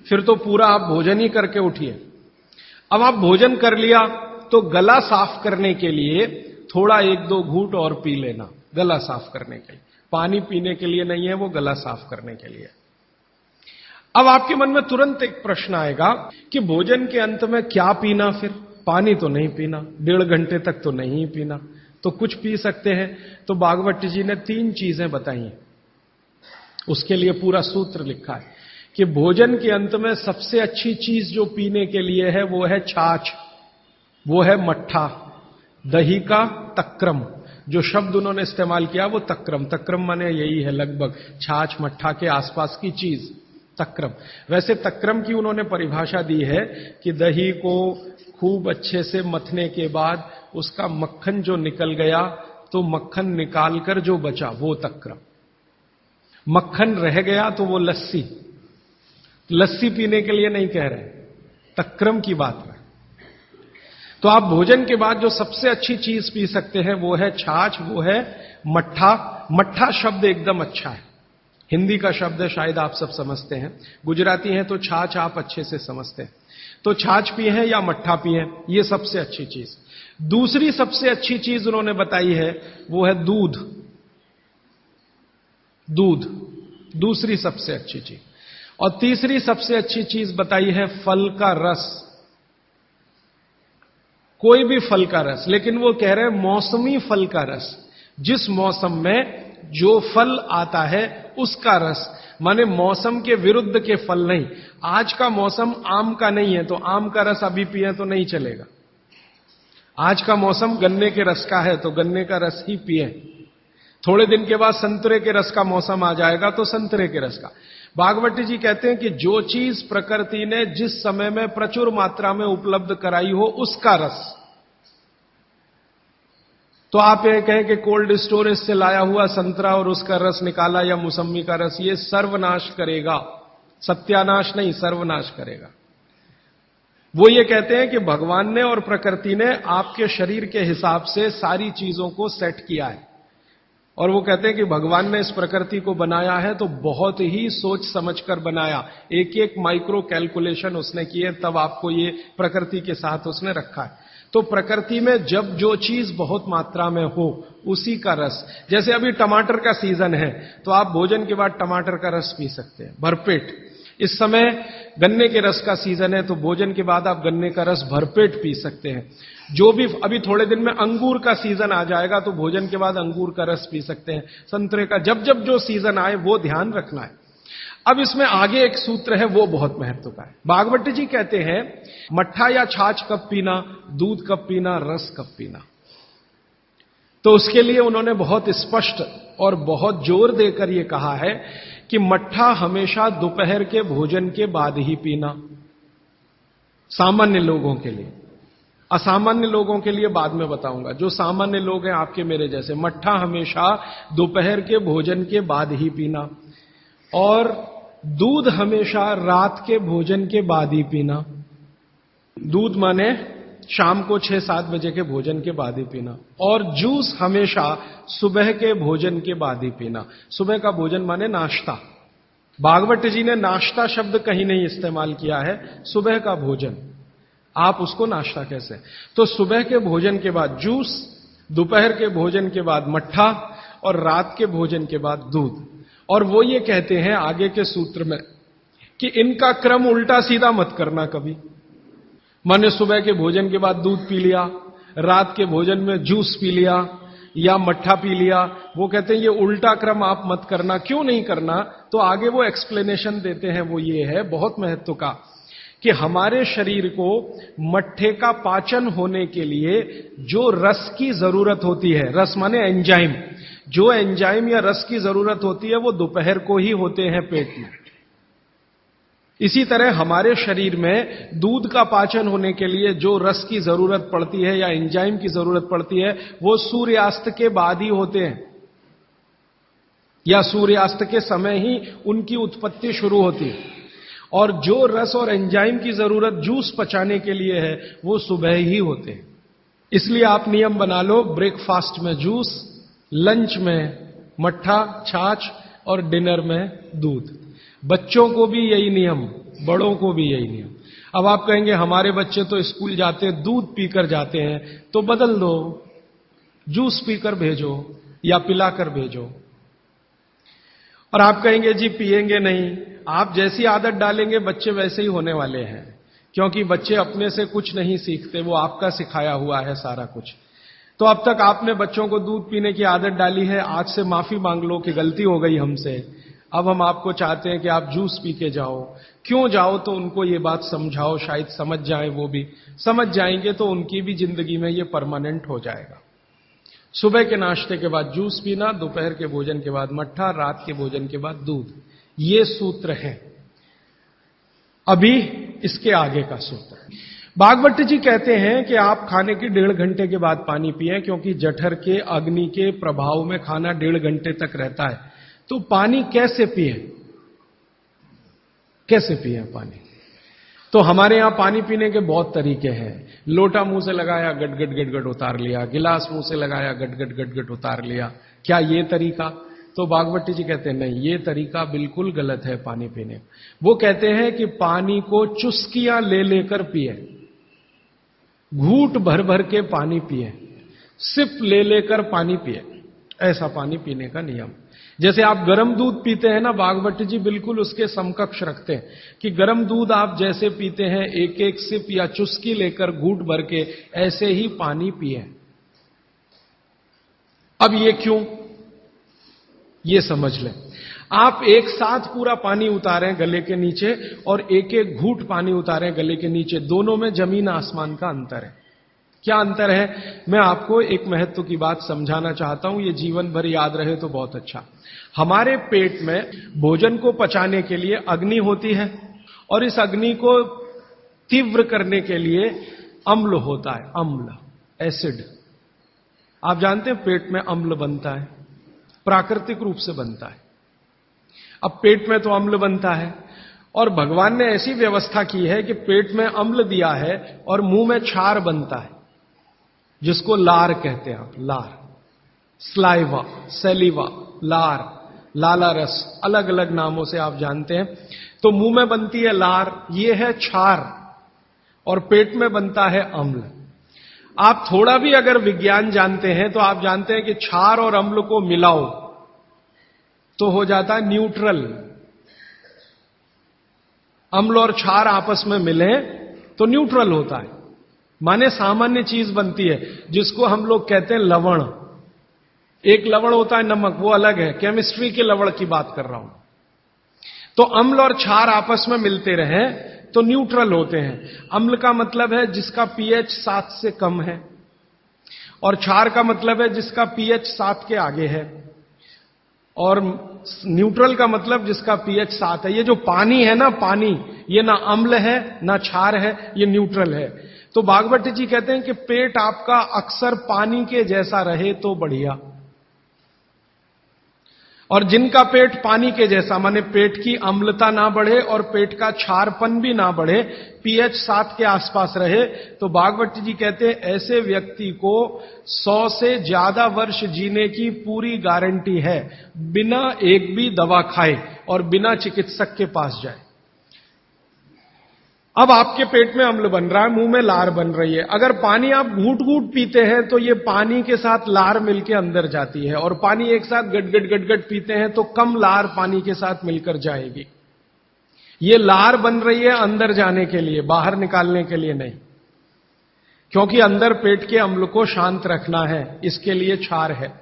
फिर तो पूरा आप भोजन ही करके उठिए। अब आप भोजन कर लिया तो गला साफ करने के लिए थोड़ा 1-2 घूंट और पी लेना, गला साफ करने के लिए। पानी पीने के लिए नहीं है, वो गला साफ करने के लिए। अब आपके मन में तुरंत एक प्रश्न आएगा कि भोजन के अंत में क्या पीना? फिर पानी तो नहीं पीना, 1.5 घंटे तक तो नहीं पीना, तो कुछ पी सकते हैं। तो भागवत जी ने 3 चीजें बताई हैं, उसके लिए पूरा सूत्र लिखा है कि भोजन के अंत में सबसे अच्छी चीज जो पीने के लिए है वो है छाछ, वो है मट्ठा, दही का तक्रम। जो शब्द उन्होंने इस्तेमाल किया वो तक्रम माने यही है, लगभग छाछ मट्ठा के आसपास की चीज, तक्रम। वैसे तक्रम की उन्होंने परिभाषा दी है कि दही को खूब अच्छे से मथने के बाद उसका मक्खन जो निकल गया, तो मक्खन निकालकर जो बचा वो तक्रम। मक्खन रह गया तो वो लस्सी। लस्सी पीने के लिए नहीं कह रहे, तक्रम की बात है। तो आप भोजन के बाद जो सबसे अच्छी चीज पी सकते हैं वो है छाछ, वो है मट्ठा। मट्ठा शब्द एकदम अच्छा है, हिंदी का शब्द है, शायद आप सब समझते हैं। गुजराती हैं तो छाछ आप अच्छे से समझते हैं। तो छाछ पिए या मट्ठा पिए, ये सबसे अच्छी चीज। दूसरी सबसे अच्छी चीज उन्होंने बताई है वो है दूध। दूध दूसरी सबसे अच्छी चीज। और तीसरी सबसे अच्छी चीज बताई है फल का रस। कोई भी फल का रस, लेकिन वो कह रहे हैं मौसमी फल का रस। जिस मौसम में जो फल आता है उसका रस, माने मौसम के विरुद्ध के फल नहीं। आज का मौसम आम का नहीं है तो आम का रस अभी पिए तो नहीं चलेगा। आज का मौसम गन्ने के रस का है तो गन्ने का रस ही पिए। थोड़े दिन के बाद संतरे के रस का मौसम आ जाएगा तो संतरे के रस का। भागवत जी कहते हैं कि जो चीज प्रकृति ने जिस समय में प्रचुर मात्रा में उपलब्ध कराई हो उसका रस। तो आप ये कहें कि कोल्ड स्टोरेज से लाया हुआ संतरा और उसका रस निकाला या मौसमी का रस, ये सर्वनाश करेगा, सत्यानाश नहीं, सर्वनाश करेगा। वो ये कहते हैं कि भगवान ने और प्रकृति ने आपके शरीर के हिसाब से सारी चीजों को सेट किया है। और वो कहते हैं कि भगवान ने इस प्रकृति को बनाया है तो बहुत ही सोच समझकर बनाया, एक एक माइक्रो कैलकुलेशन उसने किए, तब आपको ये प्रकृति के साथ उसने रखा है। तो प्रकृति में जब जो चीज बहुत मात्रा में हो उसी का रस, जैसे अभी टमाटर का सीजन है तो आप भोजन के बाद टमाटर का रस पी सकते हैं भरपेट। इस समय गन्ने के रस का सीजन है तो भोजन के बाद आप गन्ने का रस भरपेट पी सकते हैं। जो भी अभी थोड़े दिन में अंगूर का सीजन आ जाएगा तो भोजन के बाद अंगूर का रस पी सकते हैं, संतरे का, जब जब जो सीजन आए वो ध्यान रखना है। अब इसमें आगे एक सूत्र है वो बहुत महत्व का है। भागवत जी कहते हैं मट्ठा या छाछ कब पीना, दूध कब पीना, रस कब पीना। तो उसके लिए उन्होंने बहुत स्पष्ट और बहुत जोर देकर यह कहा है कि मट्ठा हमेशा दोपहर के भोजन के बाद ही पीना, सामान्य लोगों के लिए। असामान्य लोगों के लिए बाद में बताऊंगा। जो सामान्य लोग हैं आपके मेरे जैसे, मट्ठा हमेशा दोपहर के भोजन के बाद ही पीना। और दूध हमेशा रात के भोजन के बाद ही पीना। दूध माने शाम को 6-7 बजे के भोजन के बाद ही पीना। और जूस हमेशा सुबह के भोजन के बाद ही पीना। सुबह का भोजन माने नाश्ता। भागवत जी ने नाश्ता शब्द कहीं नहीं इस्तेमाल किया है, सुबह का भोजन। आप उसको नाश्ता कैसे? तो सुबह के भोजन के बाद जूस, दोपहर के भोजन के बाद मट्ठा और रात के भोजन के बाद दूध। और वो ये कहते हैं आगे के सूत्र में कि इनका क्रम उल्टा सीधा मत करना कभी। माने सुबह के भोजन के बाद दूध पी लिया, रात के भोजन में जूस पी लिया या मट्ठा पी लिया। वो कहते हैं ये उल्टा क्रम आप मत करना। क्यों नहीं करना? तो आगे वो एक्सप्लेनेशन देते हैं, वो ये है बहुत महत्व का, कि हमारे शरीर को मट्ठे का पाचन होने के लिए जो रस की जरूरत होती है, रस माने एंजाइम, जो एंजाइम या रस की जरूरत होती है वो दोपहर को ही होते हैं पेट में। इसी तरह हमारे शरीर में दूध का पाचन होने के लिए जो रस की जरूरत पड़ती है या एंजाइम की जरूरत पड़ती है वो सूर्यास्त के बाद ही होते हैं, या सूर्यास्त के समय ही उनकी उत्पत्ति शुरू होती है। और जो रस और एंजाइम की जरूरत जूस पचाने के लिए है वो सुबह ही होते हैं। इसलिए आप नियम बना लो, ब्रेकफास्ट में जूस, लंच में मट्ठा छाछ और डिनर में दूध। बच्चों को भी यही नियम, बड़ों को भी यही नियम। अब आप कहेंगे हमारे बच्चे तो स्कूल जाते दूध पीकर जाते हैं, तो बदल दो, जूस पीकर भेजो या पिलाकर भेजो। और आप कहेंगे जी पिएंगे नहीं। आप जैसी आदत डालेंगे बच्चे वैसे ही होने वाले हैं, क्योंकि बच्चे अपने से कुछ नहीं सीखते, वो आपका सिखाया हुआ है सारा कुछ। तो अब तक आपने बच्चों को दूध पीने की आदत डाली है, आज से माफी मांग लो कि गलती हो गई हमसे। अब हम आपको चाहते हैं कि आप जूस पी के जाओ। क्यों जाओ? तो उनको ये बात समझाओ, शायद समझ जाए, वो भी समझ जाएंगे तो उनकी भी जिंदगी में ये परमानेंट हो जाएगा। सुबह के नाश्ते के बाद जूस पीना, दोपहर के भोजन के बाद मट्ठा, रात के भोजन के बाद दूध। ये सूत्र है। अभी इसके आगे का सूत्र भागवत जी कहते हैं कि आप खाने के 1.5 घंटे के बाद पानी पिएं, क्योंकि जठर के अग्नि के प्रभाव में खाना 1.5 घंटे तक रहता है। तो पानी कैसे पिए? कैसे पिए पानी? तो हमारे यहां पानी पीने के बहुत तरीके हैं। लोटा मुंह से लगाया, गट गट गट गट उतार लिया। गिलास मुंह से लगाया, गट गट गट गट उतार लिया। क्या ये तरीका? तो भागवत जी कहते हैं नहीं, ये तरीका बिल्कुल गलत है पानी पीने। वो कहते हैं कि पानी को चुस्कियां ले लेकर पिए, घूंट भर भर के पानी पिए, सिप ले लेकर पानी पिए। ऐसा पानी पीने का नियम। जैसे आप गर्म दूध पीते हैं ना, भागवत जी बिल्कुल उसके समकक्ष रखते हैं कि गर्म दूध आप जैसे पीते हैं एक एक सिप या चुस्की लेकर घूंट भर के, ऐसे ही पानी पिए। अब ये क्यों? ये समझ लें। आप एक साथ पूरा पानी उतारें गले के नीचे और एक एक घूंट पानी उतारें गले के नीचे, दोनों में जमीन आसमान का अंतर है। क्या अंतर है? मैं आपको एक महत्व की बात समझाना चाहता हूं, ये जीवन भर याद रहे तो बहुत अच्छा। हमारे पेट में भोजन को पचाने के लिए अग्नि होती है, और इस अग्नि को तीव्र करने के लिए अम्ल होता है, अम्ल, एसिड। आप जानते हैं पेट में अम्ल बनता है, प्राकृतिक रूप से बनता है। अब पेट में तो अम्ल बनता है, और भगवान ने ऐसी व्यवस्था की है कि पेट में अम्ल दिया है और मुंह में क्षार बनता है, जिसको लार कहते हैं आप, लार, स्लाइवा, सेलिवा, लार, लाला रस, अलग अलग नामों से आप जानते हैं। तो मुंह में बनती है लार, ये है क्षार, और पेट में बनता है अम्ल। आप थोड़ा भी अगर विज्ञान जानते हैं तो आप जानते हैं कि क्षार और अम्ल को मिलाओ तो हो जाता है न्यूट्रल। अम्ल और क्षार आपस में मिले तो न्यूट्रल होता है, माने सामान्य चीज बनती है, जिसको हम लोग कहते हैं लवण। एक लवण होता है नमक, वो अलग है, केमिस्ट्री के लवण की बात कर रहा हूं। तो अम्ल और क्षार आपस में मिलते रहे तो न्यूट्रल होते हैं। अम्ल का मतलब है जिसका पीएच 7 से कम है, और क्षार का मतलब है जिसका पीएच 7 के आगे है, और न्यूट्रल का मतलब जिसका पीएच 7 है। ये जो पानी है ना, पानी, ये ना अम्ल है ना क्षार है, ये न्यूट्रल है। तो भागवत जी कहते हैं कि पेट आपका अक्सर पानी के जैसा रहे तो बढ़िया। और जिनका पेट पानी के जैसा, माने पेट की अम्लता ना बढ़े और पेट का क्षारपन भी ना बढ़े, pH 7 के आसपास रहे, तो भागवत जी कहते हैं ऐसे व्यक्ति को 100 से ज्यादा वर्ष जीने की पूरी गारंटी है, बिना एक भी दवा खाए और बिना चिकित्सक के पास जाए। अब आपके पेट में अम्ल बन रहा है, मुंह में लार बन रही है, अगर पानी आप घूट घूट पीते हैं तो ये पानी के साथ लार मिलके अंदर जाती है, और पानी एक साथ गटगट गटगट पीते हैं तो कम लार पानी के साथ मिलकर जाएगी। ये लार बन रही है अंदर जाने के लिए, बाहर निकालने के लिए नहीं, क्योंकि अंदर पेट के अम्ल को शांत रखना है, इसके लिए क्षार है।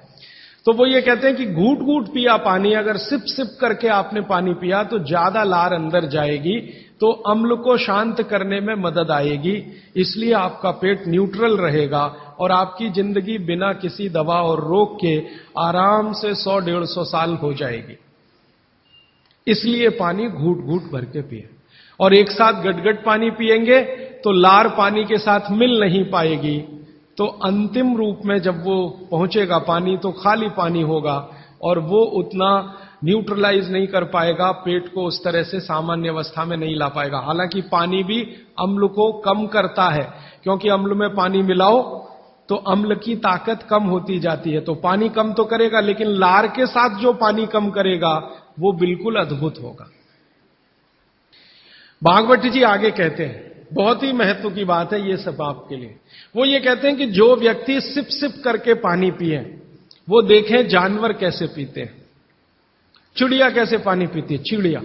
तो वो ये कहते हैं कि घूट घूट पिया पानी, अगर सिप सिप करके आपने पानी पिया तो ज्यादा लार अंदर जाएगी, तो अम्ल को शांत करने में मदद आएगी, इसलिए आपका पेट न्यूट्रल रहेगा और आपकी जिंदगी बिना किसी दवा और रोग के आराम से 100-150 साल हो जाएगी। इसलिए पानी घूट घूट भर के पिए, और एक साथ गटगट पानी पिएंगे तो लार पानी के साथ मिल नहीं पाएगी, तो अंतिम रूप में जब वो पहुंचेगा पानी तो खाली पानी होगा, और वो उतना न्यूट्रलाइज नहीं कर पाएगा, पेट को उस तरह से सामान्य अवस्था में नहीं ला पाएगा। हालांकि पानी भी अम्ल को कम करता है, क्योंकि अम्ल में पानी मिलाओ तो अम्ल की ताकत कम होती जाती है, तो पानी कम तो करेगा, लेकिन लार के साथ जो पानी कम करेगा वो बिल्कुल अद्भुत होगा। भागवत जी आगे कहते हैं, बहुत ही महत्व की बात है ये सब आपके लिए। वो ये कहते हैं कि जो व्यक्ति सिप सिप करके पानी पिए, वो देखें जानवर कैसे पीते हैं। चिड़िया कैसे पानी पीती है? चिड़िया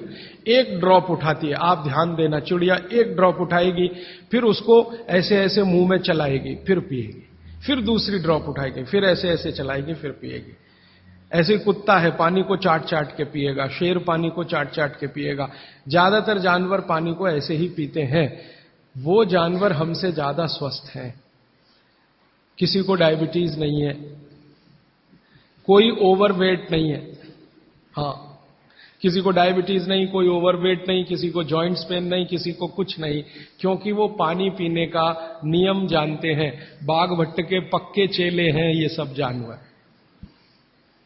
एक ड्रॉप उठाती है, आप ध्यान देना, चिड़िया एक ड्रॉप उठाएगी, फिर उसको ऐसे ऐसे मुंह में चलाएगी, फिर पिएगी, फिर दूसरी ड्रॉप उठाएगी, फिर ऐसे ऐसे चलाएगी, फिर पिएगी। ऐसे कुत्ता है, पानी को चाट चाट के पिएगा, शेर पानी को चाट चाट के पिएगा। ज्यादातर जानवर पानी को ऐसे ही पीते हैं। वो जानवर हमसे ज्यादा स्वस्थ हैं, किसी को डायबिटीज नहीं है, कोई ओवरवेट नहीं है। हाँ, किसी को डायबिटीज नहीं, कोई ओवरवेट नहीं, किसी को जॉइंट्स पेन नहीं, किसी को कुछ नहीं, क्योंकि वो पानी पीने का नियम जानते हैं। बाघ भट्ट के पक्के चेले हैं ये सब जानवर,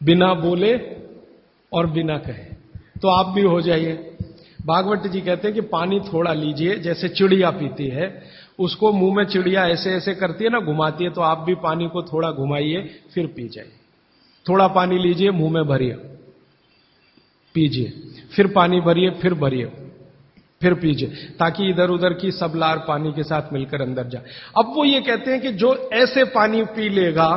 बिना बोले और बिना कहे। तो आप भी हो जाइए। भागवत जी कहते हैं कि पानी थोड़ा लीजिए, जैसे चिड़िया पीती है, उसको मुंह में चिड़िया ऐसे ऐसे करती है ना, घुमाती है, तो आप भी पानी को थोड़ा घुमाइए, फिर पी जाइए। थोड़ा पानी लीजिए, मुंह में भरिए, पीजिए, फिर पानी भरिए, फिर भरिए, फिर पीजिए, ताकि इधर उधर की सब लार पानी के साथ मिलकर अंदर जाए। अब वो ये कहते हैं कि जो ऐसे पानी पी लेगा,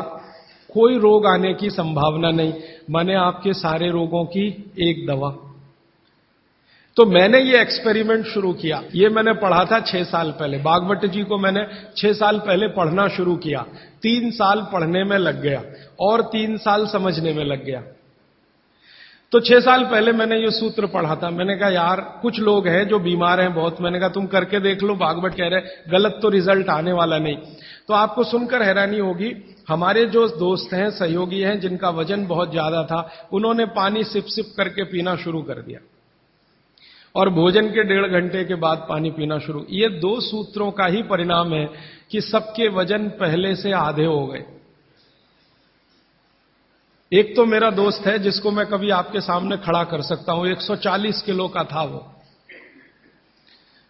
कोई रोग आने की संभावना नहीं, माने आपके सारे रोगों की एक दवा। तो मैंने ये एक्सपेरिमेंट शुरू किया, ये मैंने पढ़ा था 6 साल पहले। भागवत जी को मैंने 6 साल पहले पढ़ना शुरू किया, 3 साल पढ़ने में लग गया और 3 साल समझने में लग गया। तो 6 साल पहले मैंने ये सूत्र पढ़ा था। मैंने कहा यार, कुछ लोग हैं जो बीमार हैं बहुत, मैंने कहा तुम करके देख लो, भागवत कह रहे गलत तो रिजल्ट आने वाला नहीं। तो आपको सुनकर हैरानी होगी, हमारे जो दोस्त हैं, सहयोगी हैं, जिनका वजन बहुत ज्यादा था, उन्होंने पानी सिप सिप करके पीना शुरू कर दिया, और भोजन के 1.5 घंटे के बाद पानी पीना शुरू। ये 2 सूत्रों का ही परिणाम है कि सबके वजन पहले से आधे हो गए। एक तो मेरा दोस्त है जिसको मैं कभी आपके सामने खड़ा कर सकता हूं, 140 किलो का था वो,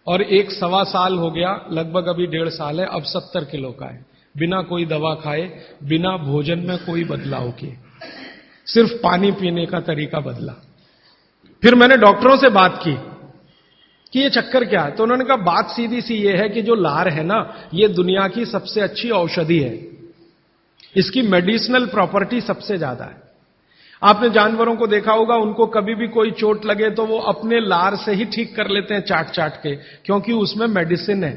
और 1 सवा साल हो गया, लगभग अभी 1.5 साल है, अब 70 किलो का है, बिना कोई दवा खाए, बिना भोजन में कोई बदलाव किए, सिर्फ पानी पीने का तरीका बदला। फिर मैंने डॉक्टरों से बात की कि ये चक्कर क्या है, तो उन्होंने कहा बात सीधी सी ये है कि जो लार है ना, ये दुनिया की सबसे अच्छी औषधि है, इसकी मेडिसिनल प्रॉपर्टी सबसे ज्यादा है। आपने जानवरों को देखा होगा, उनको कभी भी कोई चोट लगे तो वो अपने लार से ही ठीक कर लेते हैं, चाट चाट के, क्योंकि उसमें मेडिसिन है।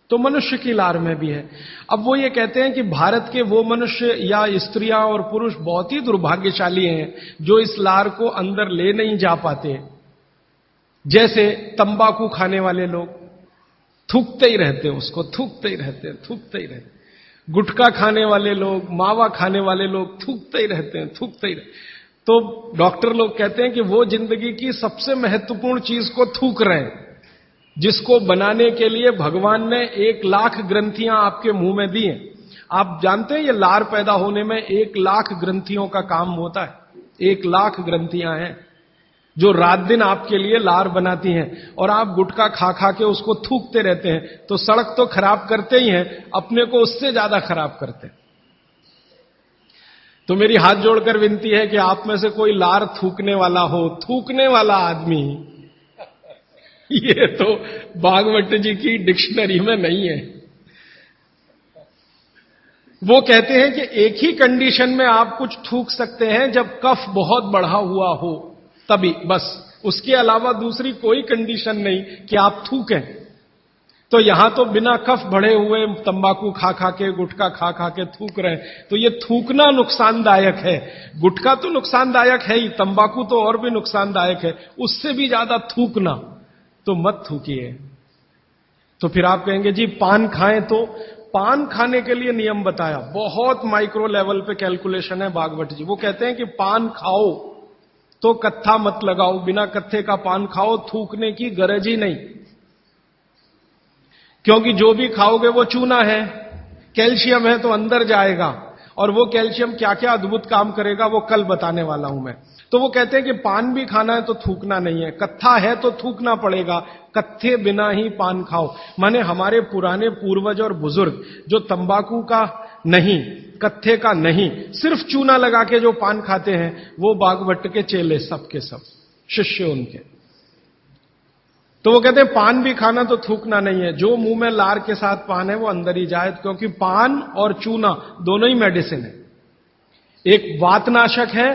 तो मनुष्य की लार में भी है। अब वो ये कहते हैं कि भारत के वो मनुष्य या स्त्रियां और पुरुष बहुत ही दुर्भाग्यशाली हैं जो इस लार को अंदर ले नहीं जा पाते। जैसे तंबाकू खाने वाले लोग थूकते ही रहते हैं, उसको थूकते ही रहते हैं, थूकते ही रहते हैं। गुटखा खाने वाले लोग, मावा खाने वाले लोग थूकते ही रहते हैं, थूकते ही रहते। तो डॉक्टर लोग कहते हैं कि वो जिंदगी की सबसे महत्वपूर्ण चीज को थूक रहे हैं, जिसको बनाने के लिए भगवान ने 1 लाख ग्रंथियां आपके मुंह में दी हैं। आप जानते हैं ये लार पैदा होने में 1 लाख ग्रंथियों का काम होता है। 1,00,000 ग्रंथियां हैं जो रात दिन आपके लिए लार बनाती हैं, और आप गुटखा खा खा के उसको थूकते रहते हैं, तो सड़क तो खराब करते ही हैं, अपने को उससे ज्यादा खराब करते हैं। तो मेरी हाथ जोड़कर विनती है कि आप में से कोई लार थूकने वाला हो, थूकने वाला आदमी, ये तो भागवत जी की डिक्शनरी में नहीं है। वो कहते हैं कि एक ही कंडीशन में आप कुछ थूक सकते हैं, जब कफ बहुत बढ़ा हुआ हो, तभी, बस। उसके अलावा दूसरी कोई कंडीशन नहीं कि आप थूकें। तो यहां तो बिना कफ बढ़े हुए तंबाकू खा खा के, गुटखा खा खा के थूक रहे हैं, तो ये थूकना नुकसानदायक है। गुटखा तो नुकसानदायक है ही, तंबाकू तो और भी नुकसानदायक है, उससे भी ज्यादा थूकना, तो मत थूकिए। तो फिर आप कहेंगे जी पान खाएं, तो पान खाने के लिए नियम बताया, बहुत माइक्रो लेवल पे कैलकुलेशन है भागवत जी। वो कहते हैं कि पान खाओ तो कत्था मत लगाओ, बिना कत्थे का पान खाओ, थूकने की गरज ही नहीं, क्योंकि जो भी खाओगे वो चूना है, कैल्शियम है, तो अंदर जाएगा, और वो कैल्शियम क्या क्या अद्भुत काम करेगा वो कल बताने वाला हूं मैं। तो वो कहते हैं कि पान भी खाना है तो थूकना नहीं है, कत्था है तो थूकना पड़ेगा, कत्थे बिना ही पान खाओ। माने हमारे पुराने पूर्वज और बुजुर्ग जो तंबाकू का नहीं, कत्थे का नहीं, सिर्फ चूना लगा के जो पान खाते हैं, वो बागवट के चेले सब के सब शिष्य उनके। तो वो कहते हैं पान भी खाना तो थूकना नहीं है, जो मुंह में लार के साथ पान है वो अंदर ही जाए, क्योंकि पान और चूना दोनों ही मेडिसिन है। एक वातनाशक है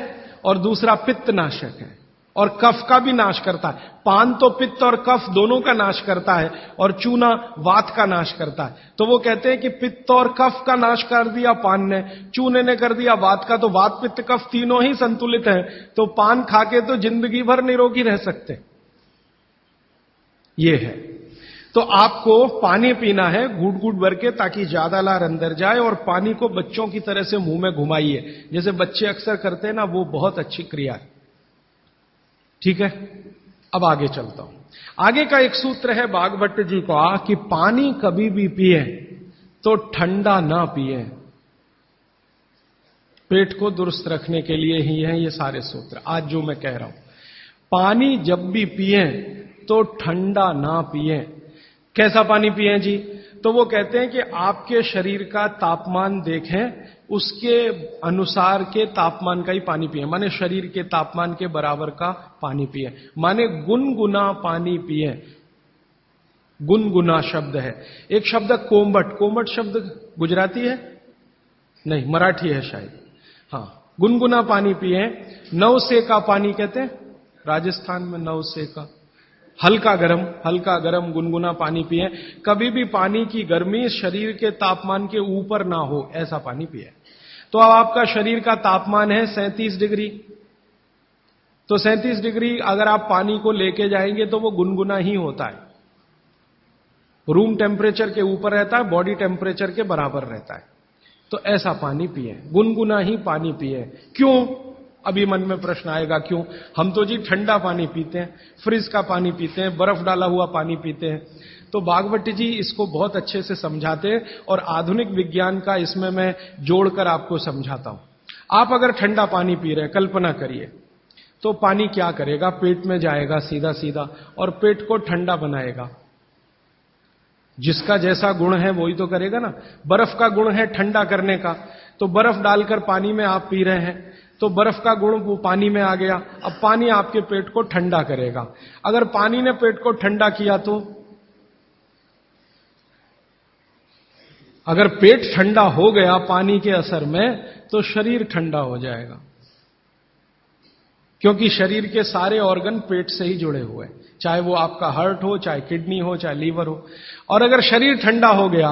और दूसरा पित्तनाशक है, और कफ का भी नाश करता है। पान तो पित्त और कफ दोनों का नाश करता है, और चूना वात का नाश करता है। तो वो कहते हैं कि पित्त और कफ का नाश कर दिया पान ने, चूने ने कर दिया वात का, तो वात पित्त कफ तीनों ही संतुलित हैं, तो पान खाके तो जिंदगी भर निरोगी रह सकते। ये है। तो आपको पानी पीना है घूट घूट भर के, ताकि ज्यादा लार अंदर जाए, और पानी को बच्चों की तरह से मुंह में घुमाइए, जैसे बच्चे अक्सर करते हैं ना, वो बहुत अच्छी क्रिया है। ठीक है, अब आगे चलता हूं। आगे का एक सूत्र है भागवत जी का कि पानी कभी भी पिए तो ठंडा ना पिए। पेट को दुरुस्त रखने के लिए ही है ये सारे सूत्र आज जो मैं कह रहा हूं। पानी जब भी पिए तो ठंडा ना पिए। कैसा पानी पिए जी? तो वो कहते हैं कि आपके शरीर का तापमान देखें, उसके अनुसार के तापमान का ही पानी पिए, माने शरीर के तापमान के बराबर का पानी पिए, माने गुनगुना पानी पिए। गुनगुना शब्द है। एक शब्द कोमट, कोमट शब्द गुजराती है? नहीं, मराठी है शायद। हां, गुनगुना पानी पिए। नवसे का पानी कहते हैं राजस्थान में, नवसे का हल्का गरम गुनगुना पानी पिए। कभी भी पानी की गर्मी शरीर के तापमान के ऊपर ना हो, ऐसा पानी पिए। तो अब आपका शरीर का तापमान है 37 डिग्री, तो 37 डिग्री अगर आप पानी को लेके जाएंगे तो वो गुनगुना ही होता है। रूम टेम्परेचर के ऊपर रहता है, बॉडी टेम्परेचर के बराबर रहता है। तो ऐसा पानी पिए, गुनगुना ही पानी पिए। क्यों? अभी मन में प्रश्न आएगा क्यों? हम तो जी ठंडा पानी पीते हैं, फ्रिज का पानी पीते हैं, बर्फ डाला हुआ पानी पीते हैं। तो भागवत जी इसको बहुत अच्छे से समझाते हैं, और आधुनिक विज्ञान का इसमें मैं जोड़कर आपको समझाता हूं। आप अगर ठंडा पानी पी रहे हैं, कल्पना करिए, तो पानी क्या करेगा? पेट में जाएगा सीधा सीधा, और पेट को ठंडा बनाएगा। जिसका जैसा गुण है वही तो करेगा ना। बर्फ का गुण है ठंडा करने का, तो बर्फ डालकर पानी में आप पी रहे हैं, तो बर्फ का गुण वो पानी में आ गया। अब पानी आपके पेट को ठंडा करेगा। अगर पानी ने पेट को ठंडा किया तो, अगर पेट ठंडा हो गया पानी के असर में, तो शरीर ठंडा हो जाएगा, क्योंकि शरीर के सारे ऑर्गन पेट से ही जुड़े हुए हैं, चाहे वो आपका हार्ट हो, चाहे किडनी हो, चाहे लीवर हो। और अगर शरीर ठंडा हो गया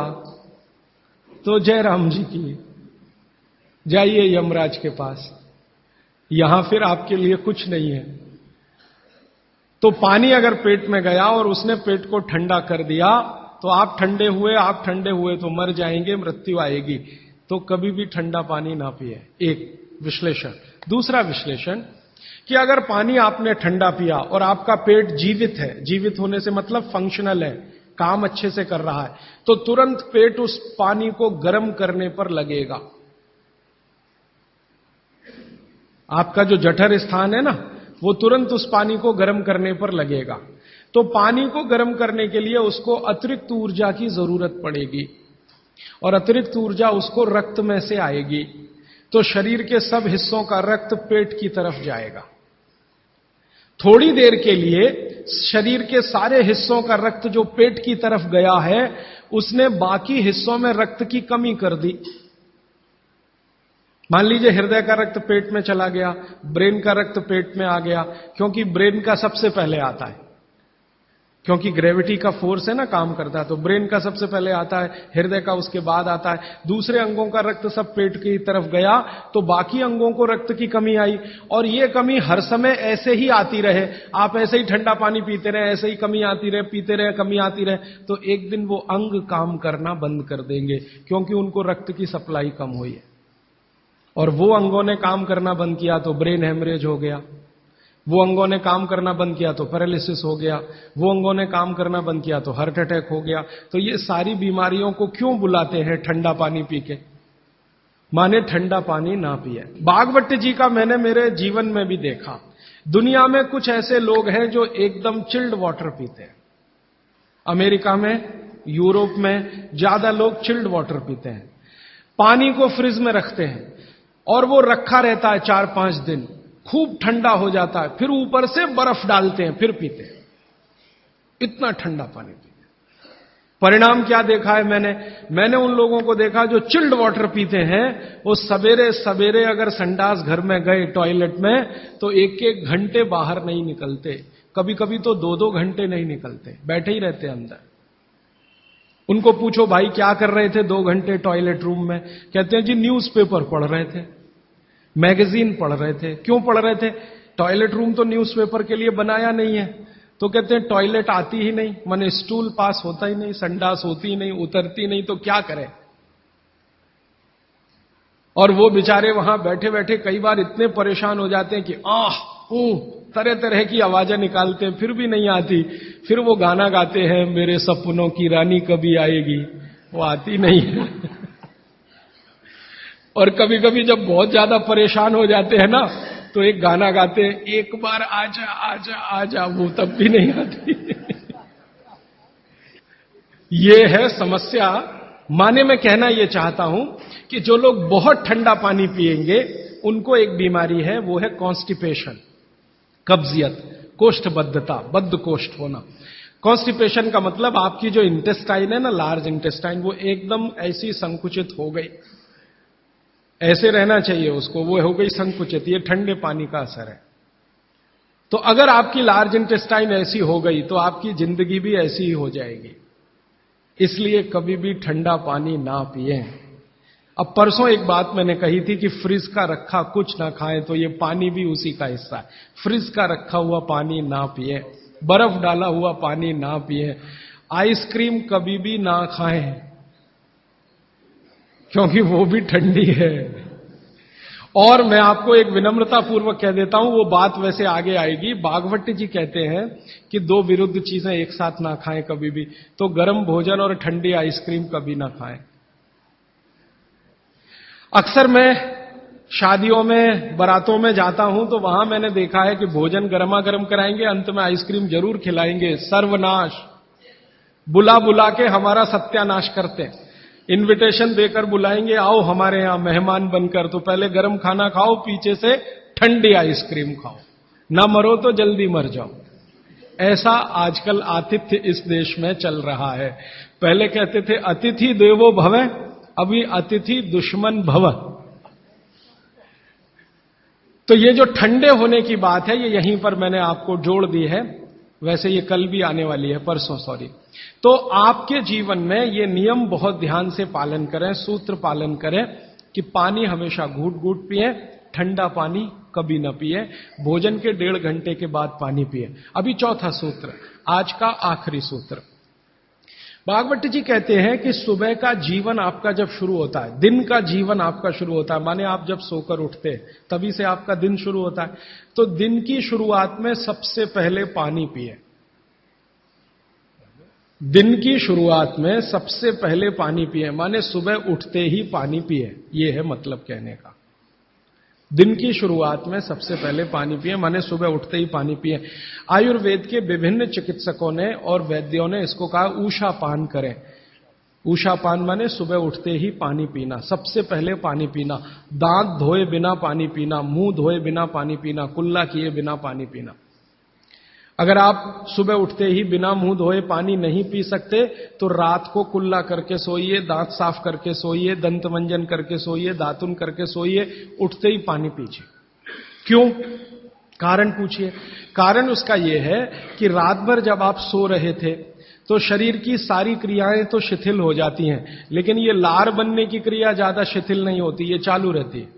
तो जय राम जी की, जाइए यमराज के पास, यहां फिर आपके लिए कुछ नहीं है। तो पानी अगर पेट में गया और उसने पेट को ठंडा कर दिया, तो आप ठंडे हुए तो मर जाएंगे, मृत्यु आएगी। तो कभी भी ठंडा पानी ना पिए। एक विश्लेषण। दूसरा विश्लेषण कि अगर पानी आपने ठंडा पिया और आपका पेट जीवित है, जीवित होने से मतलब फंक्शनल है, काम अच्छे से कर रहा है, तो तुरंत पेट उस पानी को गर्म करने पर लगेगा। आपका जो जठर स्थान है ना, वो तुरंत उस पानी को गर्म करने पर लगेगा। तो पानी को गर्म करने के लिए उसको अतिरिक्त ऊर्जा की जरूरत पड़ेगी, और अतिरिक्त ऊर्जा उसको रक्त में से आएगी। तो शरीर के सब हिस्सों का रक्त पेट की तरफ जाएगा। थोड़ी देर के लिए शरीर के सारे हिस्सों का रक्त जो पेट की तरफ गया है, उसने बाकी हिस्सों में रक्त की कमी कर दी। मान लीजिए हृदय का रक्त पेट में चला गया, ब्रेन का रक्त पेट में आ गया, क्योंकि ब्रेन का सबसे पहले आता है, क्योंकि ग्रेविटी का फोर्स है ना काम करता है, तो ब्रेन का सबसे पहले आता है, हृदय का उसके बाद आता है। दूसरे अंगों का रक्त सब पेट की तरफ गया, तो बाकी अंगों को रक्त की कमी आई। और ये कमी हर समय ऐसे ही आती रहे, आप ऐसे ही ठंडा पानी पीते रहे, ऐसे ही कमी आती रहे, पीते रहे, कमी आती रहे, तो एक दिन वो अंग काम करना बंद कर देंगे, क्योंकि उनको रक्त की सप्लाई कम हुई है। और वो अंगों ने काम करना बंद किया तो ब्रेन हेमरेज हो गया, वो अंगों ने काम करना बंद किया तो पैरालिसिस हो गया, वो अंगों ने काम करना बंद किया तो हार्ट अटैक हो गया। तो ये सारी बीमारियों को क्यों बुलाते हैं ठंडा पानी पी के? माने ठंडा पानी ना पिए। बागवट जी का मैंने मेरे जीवन में भी देखा। दुनिया में कुछ ऐसे लोग हैं जो एकदम चिल्ड वाटर पीते हैं। अमेरिका में, यूरोप में ज्यादा लोग चिल्ड वाटर पीते हैं। पानी को फ्रिज में रखते हैं और वो रखा रहता है 4-5 दिन, खूब ठंडा हो जाता है, फिर ऊपर से बर्फ डालते हैं, फिर पीते हैं। इतना ठंडा पानी पीते हैं। परिणाम क्या देखा है मैंने उन लोगों को देखा जो चिल्ड वाटर पीते हैं, वो सवेरे सवेरे अगर संडास घर में गए टॉयलेट में, तो 1-1 घंटे बाहर नहीं निकलते, कभी कभी तो 2-2 घंटे नहीं निकलते, बैठे ही रहते अंदर। उनको पूछो भाई क्या कर रहे थे 2 घंटे टॉयलेट रूम में? कहते हैं जी न्यूज़पेपर पढ़ रहे थे, मैगजीन पढ़ रहे थे। क्यों पढ़ रहे थे? टॉयलेट रूम तो न्यूज़पेपर के लिए बनाया नहीं है। तो कहते हैं टॉयलेट आती ही नहीं, माने स्टूल पास होता ही नहीं, संडास होती ही नहीं, उतरती नहीं, तो क्या करें? और वो बेचारे वहां बैठे बैठे कई बार इतने परेशान हो जाते हैं कि तरह तरह की आवाजें निकालते हैं, फिर भी नहीं आती। फिर वो गाना गाते हैं, मेरे सपनों की रानी कभी आएगी, वो आती नहीं है। और कभी कभी जब बहुत ज्यादा परेशान हो जाते हैं ना, तो एक गाना गाते हैं, एक बार आजा आजा आजा, वो तब भी नहीं आती। ये है समस्या। माने मैं कहना यह चाहता हूं कि जो लोग बहुत ठंडा पानी पिएंगे, उनको एक बीमारी है, वो है कॉन्स्टिपेशन, कब्जियत, कोष्ठबद्धता, बद्ध कोष्ठ होना। कॉन्स्टिपेशन का मतलब आपकी जो इंटेस्टाइन है ना, लार्ज इंटेस्टाइन, वो एकदम ऐसी संकुचित हो गई, ऐसे रहना चाहिए उसको, वो हो गई संकुचित। ये ठंडे पानी का असर है। तो अगर आपकी लार्ज इंटेस्टाइन ऐसी हो गई, तो आपकी जिंदगी भी ऐसी ही हो जाएगी। इसलिए कभी भी ठंडा पानी ना पिए। अब परसों एक बात मैंने कही थी कि फ्रिज का रखा कुछ ना खाएं, तो ये पानी भी उसी का हिस्सा है। फ्रिज का रखा हुआ पानी ना पिए, बर्फ डाला हुआ पानी ना पिए, आइसक्रीम कभी भी ना खाएं, क्योंकि वो भी ठंडी है। और मैं आपको एक विनम्रता पूर्वक कह देता हूं, वो बात वैसे आगे आएगी। बागवट जी कहते हैं कि 2 विरुद्ध चीजें एक साथ ना खाएं कभी भी, तो गर्म भोजन और ठंडी आइसक्रीम कभी ना खाएं। अक्सर मैं शादियों में, बारातों में जाता हूं, तो वहां मैंने देखा है कि भोजन गर्मा गर्म कराएंगे, अंत में आइसक्रीम जरूर खिलाएंगे। सर्वनाश, बुला बुला के हमारा सत्यानाश करते हैं। इनविटेशन देकर बुलाएंगे, आओ हमारे यहां मेहमान बनकर, तो पहले गर्म खाना खाओ, पीछे से ठंडी आइसक्रीम खाओ, ना मरो तो जल्दी मर जाओ। ऐसा आजकल आतिथ्य इस देश में चल रहा है। पहले कहते थे अतिथि देवो भव, अभी अतिथि दुश्मन भव। तो ये जो ठंडे होने की बात है, ये यहीं पर मैंने आपको जोड़ दी है। वैसे ये कल भी आने वाली है, परसों, सॉरी। तो आपके जीवन में ये नियम बहुत ध्यान से पालन करें, सूत्र पालन करें कि पानी हमेशा घूट घूट पिए, ठंडा पानी कभी न पिए, भोजन के 1.5 घंटे के बाद पानी पिए। अभी चौथा सूत्र, आज का आखिरी सूत्र। भागवत जी कहते हैं कि सुबह का जीवन आपका जब शुरू होता है, दिन का जीवन आपका शुरू होता है, माने आप जब सोकर उठते हैं तभी से आपका दिन शुरू होता है, तो दिन की शुरुआत में सबसे पहले पानी पिए। दिन की शुरुआत में सबसे पहले पानी पिए, माने सुबह उठते ही पानी पिए, ये है मतलब कहने का। दिन की शुरुआत में सबसे पहले पानी पिए, माने सुबह उठते ही पानी पिए। आयुर्वेद के विभिन्न चिकित्सकों ने और वैद्यों ने इसको कहा ऊषा पान करें। ऊषा पान माने सुबह उठते ही पानी पीना, सबसे पहले पानी पीना, दांत धोए बिना पानी पीना, मुंह धोए बिना पानी पीना, कुल्ला किए बिना पानी पीना। अगर आप सुबह उठते ही बिना मुंह धोए पानी नहीं पी सकते तो रात को कुल्ला करके सोइए, दांत साफ करके सोइए, दंत मंजन करके सोइए, दातुन करके सोइए, उठते ही पानी पीजिए। क्यों? कारण पूछिए। कारण उसका यह है कि रात भर जब आप सो रहे थे तो शरीर की सारी क्रियाएं तो शिथिल हो जाती हैं, लेकिन ये लार बनने की क्रिया ज्यादा शिथिल नहीं होती, ये चालू रहती है।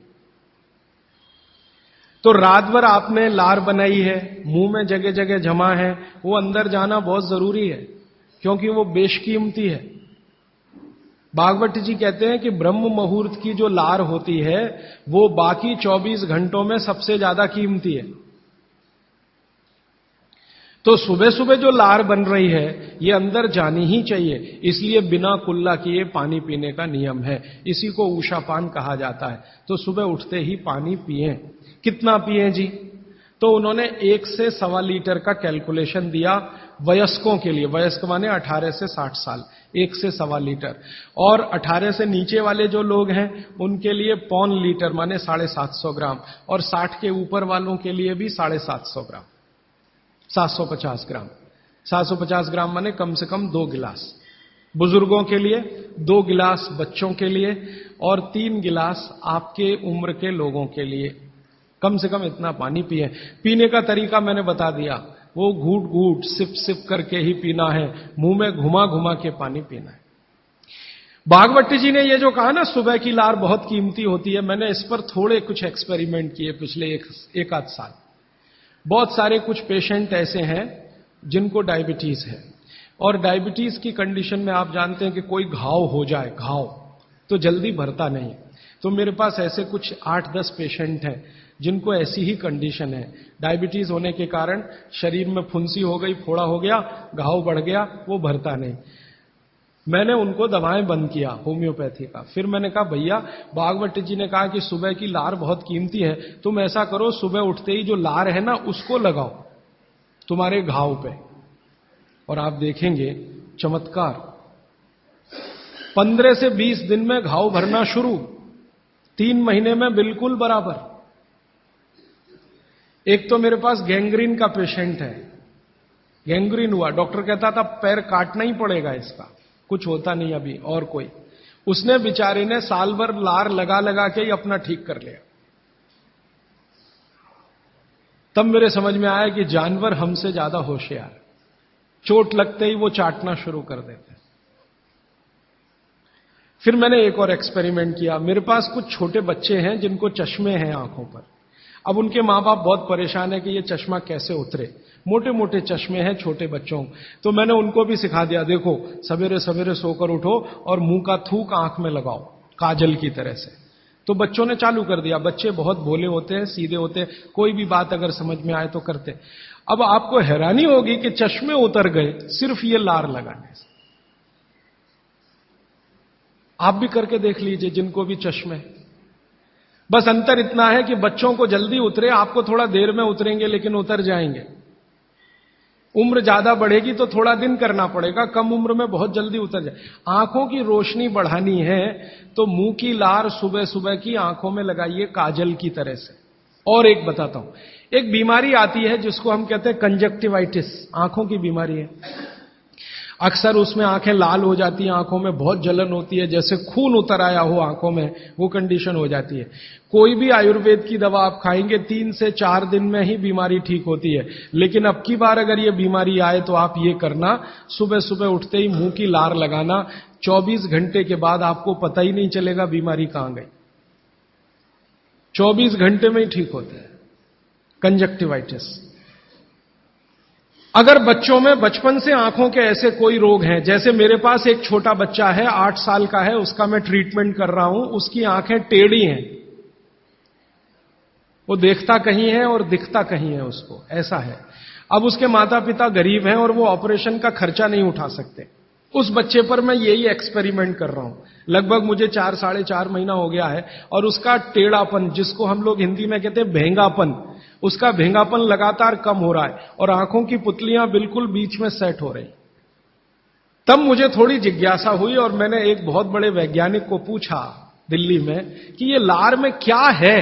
तो रात भर आपने लार बनाई है, मुंह में जगह जगह जमा है, वो अंदर जाना बहुत जरूरी है, क्योंकि वो बेशकीमती है। भागवत जी कहते हैं कि ब्रह्म मुहूर्त की जो लार होती है वो बाकी 24 घंटों में सबसे ज्यादा कीमती है। तो सुबह सुबह जो लार बन रही है ये अंदर जानी ही चाहिए, इसलिए बिना कुल्ला किए पानी पीने का नियम है। इसी को ऊषापान कहा जाता है। तो सुबह उठते ही पानी पिएं। कितना पिएं जी? तो उन्होंने 1 से 1.25 लीटर का कैलकुलेशन दिया वयस्कों के लिए। वयस्क माने 18 से 60 साल, 1 से 1.25 लीटर। और 18 से नीचे वाले जो लोग हैं उनके लिए 1.25 लीटर माने 750 ग्राम, और 60 के ऊपर वालों के लिए भी 750 ग्राम, 750 ग्राम। 750 ग्राम माने कम से कम 2 गिलास बुजुर्गों के लिए, 2 गिलास बच्चों के लिए, और 3 गिलास आपके उम्र के लोगों के लिए। कम से कम इतना पानी पिए। पीने का तरीका मैंने बता दिया, वो घूट घूट सिप सिप करके ही पीना है, मुंह में घुमा घुमा के पानी पीना है। भागवत जी ने ये जो कहा ना सुबह की लार बहुत कीमती होती है, मैंने इस पर थोड़े कुछ एक्सपेरिमेंट किए पिछले एक आध साल। बहुत सारे कुछ पेशेंट ऐसे हैं जिनको डायबिटीज है, और डायबिटीज की कंडीशन में आप जानते हैं कि कोई घाव हो जाए, घाव तो जल्दी भरता नहीं। तो मेरे पास ऐसे कुछ 8-10 पेशेंट हैं जिनको ऐसी ही कंडीशन है। डायबिटीज होने के कारण शरीर में फुंसी हो गई, फोड़ा हो गया, घाव बढ़ गया, वो भरता नहीं। मैंने उनको दवाएं बंद किया होम्योपैथी का। फिर मैंने कहा भैया, भागवत जी ने कहा कि सुबह की लार बहुत कीमती है, तुम ऐसा करो सुबह उठते ही जो लार है ना उसको लगाओ तुम्हारे घाव पे, और आप देखेंगे चमत्कार। 15 से 20 दिन में घाव भरना शुरू, 3 महीने में बिल्कुल बराबर। एक तो मेरे पास गैंग्रीन का पेशेंट है, गैंग्रीन हुआ, डॉक्टर कहता था पैर काटना ही पड़ेगा इसका, कुछ होता नहीं अभी और कोई। उसने बेचारे ने साल भर लार लगा लगा के ही अपना ठीक कर लिया। तब मेरे समझ में आया कि जानवर हमसे ज्यादा होशियार, चोट लगते ही वो चाटना शुरू कर देते। फिर मैंने एक और एक्सपेरिमेंट किया। मेरे पास कुछ छोटे बच्चे हैं जिनको चश्मे हैं आंखों पर। अब उनके मां बाप बहुत परेशान है कि ये चश्मा कैसे उतरे, मोटे मोटे चश्मे हैं छोटे बच्चों। तो मैंने उनको भी सिखा दिया, देखो सवेरे सवेरे सोकर उठो और मुंह का थूक आंख में लगाओ काजल की तरह से। तो बच्चों ने चालू कर दिया। बच्चे बहुत भोले होते हैं, सीधे होते हैं, कोई भी बात अगर समझ में आए तो करते। अब आपको हैरानी होगी कि चश्मे उतर गए सिर्फ ये लार लगाने से। आप भी करके देख लीजिए जिनको भी चश्मे। बस अंतर इतना है कि बच्चों को जल्दी उतरे, आपको थोड़ा देर में उतरेंगे लेकिन उतर जाएंगे। उम्र ज्यादा बढ़ेगी तो थोड़ा दिन करना पड़ेगा, कम उम्र में बहुत जल्दी उतर जाए। आंखों की रोशनी बढ़ानी है तो मुंह की लार सुबह सुबह की आंखों में लगाइए काजल की तरह से। और एक बताता हूं, एक बीमारी आती है जिसको हम कहते हैं कंजक्टिवाइटिस, आंखों की बीमारी है। अक्सर उसमें आंखें लाल हो जाती हैं, आंखों में बहुत जलन होती है, जैसे खून उतर आया हो आंखों में, वो कंडीशन हो जाती है। कोई भी आयुर्वेद की दवा आप खाएंगे 3 से 4 दिन में ही बीमारी ठीक होती है। लेकिन अब की बार अगर ये बीमारी आए तो आप ये करना, सुबह सुबह उठते ही मुंह की लार लगाना, 24 घंटे के बाद आपको पता ही नहीं चलेगा बीमारी कहां गई। 24 घंटे में ही ठीक होता है कंजक्टिवाइटिस। अगर बच्चों में बचपन से आंखों के ऐसे कोई रोग हैं, जैसे मेरे पास एक छोटा बच्चा है 8 साल का है, उसका मैं ट्रीटमेंट कर रहा हूं, उसकी आंखें टेढ़ी हैं, वो देखता कहीं है और दिखता कहीं है, उसको ऐसा है। अब उसके माता पिता गरीब हैं और वो ऑपरेशन का खर्चा नहीं उठा सकते, उस बच्चे पर मैं यही एक्सपेरिमेंट कर रहा हूं। लगभग मुझे 4-4.5 महीना हो गया है, और उसका टेढ़ापन, जिसको हम लोग हिंदी में कहते हैं भेंगापन, उसका भेंगापन लगातार कम हो रहा है और आंखों की पुतलियां बिल्कुल बीच में सेट हो रही। तब मुझे थोड़ी जिज्ञासा हुई और मैंने एक बहुत बड़े वैज्ञानिक को पूछा दिल्ली में कि ये लार में क्या है,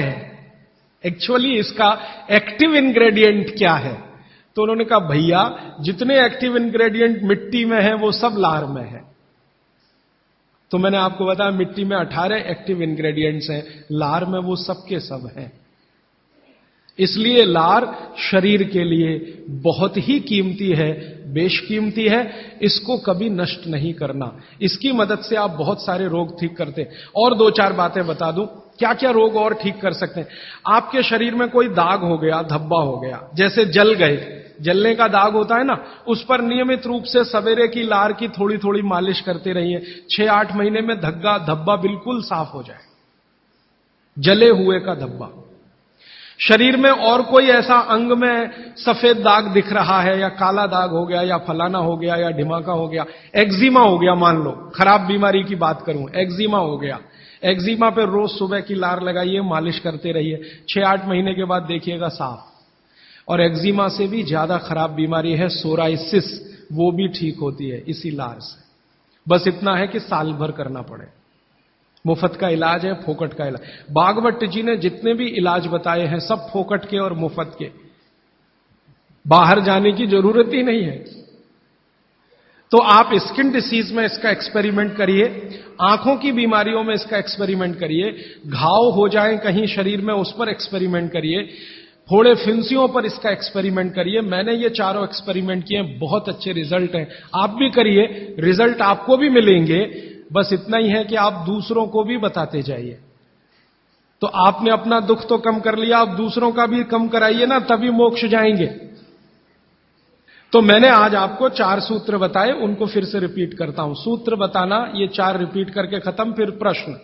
एक्चुअली इसका एक्टिव इंग्रेडिएंट क्या है। तो उन्होंने कहा, भैया जितने एक्टिव इंग्रेडिएंट मिट्टी में है वो सब लार में है। तो मैंने आपको बताया मिट्टी में 18 एक्टिव इंग्रेडिएंट्स हैं, लार में वो सब के सब हैं। इसलिए लार शरीर के लिए बहुत ही कीमती है, बेशकीमती है। इसको कभी नष्ट नहीं करना। इसकी मदद से आप बहुत सारे रोग ठीक करते हैं। और 2-4 बातें बता दूं, क्या क्या रोग और ठीक कर सकते हैं। आपके शरीर में कोई दाग हो गया, धब्बा हो गया, जैसे जल गए, जलने का दाग होता है ना, उस पर नियमित रूप से सवेरे की लार की थोड़ी थोड़ी मालिश करते रहिए। 6-8 महीने में धब्बा बिल्कुल साफ हो जाए, जले हुए का धब्बा। शरीर में और कोई ऐसा अंग में सफेद दाग दिख रहा है, या काला दाग हो गया, या फलाना हो गया, या ढिमाका हो गया, एक्जिमा हो गया, मान लो खराब बीमारी की बात करूं, एक्जिमा हो गया, एक्जिमा पे रोज सुबह की लार लगाइए, मालिश करते रहिए, 6-8 महीने के बाद देखिएगा साफ। और एक्जिमा से भी ज्यादा खराब बीमारी है सोराइसिस, वो भी ठीक होती है इसी लार से। बस इतना है कि साल भर करना पड़े। मुफ्त का इलाज है, फोकट का इलाज। बागवट जी ने जितने भी इलाज बताए हैं सब फोकट के और मुफ्त के, बाहर जाने की जरूरत ही नहीं है। तो आप स्किन डिसीज में इसका एक्सपेरिमेंट करिए, आंखों की बीमारियों में इसका एक्सपेरिमेंट करिए, घाव हो जाए कहीं शरीर में उस पर एक्सपेरिमेंट करिए, फोड़े फिंसियों पर इसका एक्सपेरिमेंट करिए। मैंने ये चारों एक्सपेरिमेंट किए, बहुत अच्छे रिजल्ट हैं। आप भी करिए, रिजल्ट आपको भी मिलेंगे। बस इतना ही है कि आप दूसरों को भी बताते जाइए। तो आपने अपना दुख तो कम कर लिया, आप दूसरों का भी कम कराइए ना, तभी मोक्ष जाएंगे। तो मैंने आज आपको 4 सूत्र बताए, उनको फिर से रिपीट करता हूं। सूत्र बताना, ये 4 रिपीट करके खत्म, फिर प्रश्न।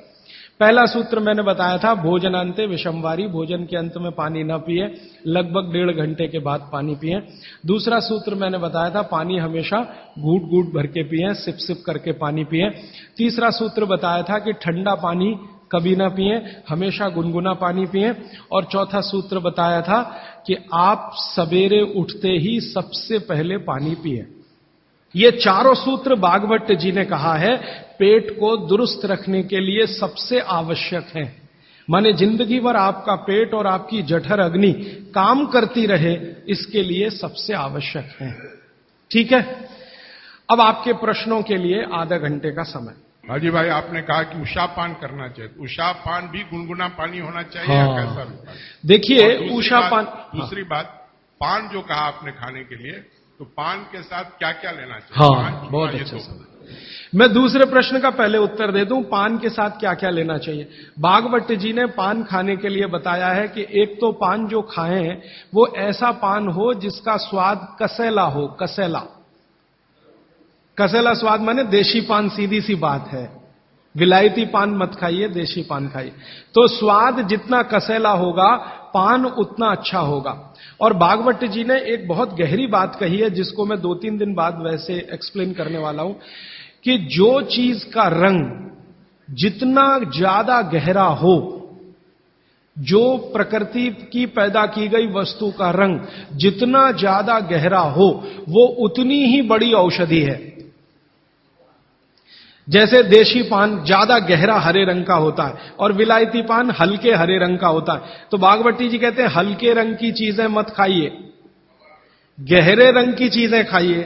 पहला सूत्र मैंने बताया था, भोजनांते विषमवारी, भोजन के अंत में पानी ना पिए, लगभग 1.5 घंटे के बाद पानी पिए। दूसरा सूत्र मैंने बताया था, पानी हमेशा घूट घूट भर के पिए, सिप सिप करके पानी पिए। तीसरा सूत्र बताया था कि ठंडा पानी कभी ना पिए, हमेशा गुनगुना पानी पिए। और चौथा सूत्र बताया था कि आप सवेरे उठते ही सबसे पहले पानी पिए। ये चारों सूत्र भागवत जी ने कहा है पेट को दुरुस्त रखने के लिए सबसे आवश्यक है। माने जिंदगी भर आपका पेट और आपकी जठर अग्नि काम करती रहे, इसके लिए सबसे आवश्यक है। ठीक है, अब आपके प्रश्नों के लिए आधा घंटे का समय। हाजी भाई, आपने कहा कि उषापान करना चाहिए, उषापान भी गुनगुना पानी होना चाहिए या कैसा? देखिए उषापान, दूसरी बात, पान जो कहा आपने खाने के लिए, तो पान के साथ क्या क्या लेना चाहिए? हाँ, बहुत अच्छा सवाल। मैं दूसरे प्रश्न का पहले उत्तर दे दूं, पान के साथ क्या क्या लेना चाहिए। भागवत जी ने पान खाने के लिए बताया है कि एक तो पान जो खाएं वो ऐसा पान हो जिसका स्वाद कसैला हो। कसैला, कसैला स्वाद माने देशी पान, सीधी सी बात है। विलायती पान मत खाइए, देशी पान खाइए। तो स्वाद जितना कसैला होगा, पान उतना अच्छा होगा। और भागवत जी ने एक बहुत गहरी बात कही है, जिसको मैं 2-3 दिन बाद वैसे एक्सप्लेन करने वाला हूं, कि जो चीज का रंग जितना ज्यादा गहरा हो, जो प्रकृति की पैदा की गई वस्तु का रंग जितना ज्यादा गहरा हो, वो उतनी ही बड़ी औषधि है। जैसे देशी पान ज्यादा गहरा हरे रंग का होता है और विलायती पान हल्के हरे रंग का होता है। तो भागवती जी कहते हैं हल्के रंग की चीजें मत खाइए, गहरे रंग की चीजें खाइए।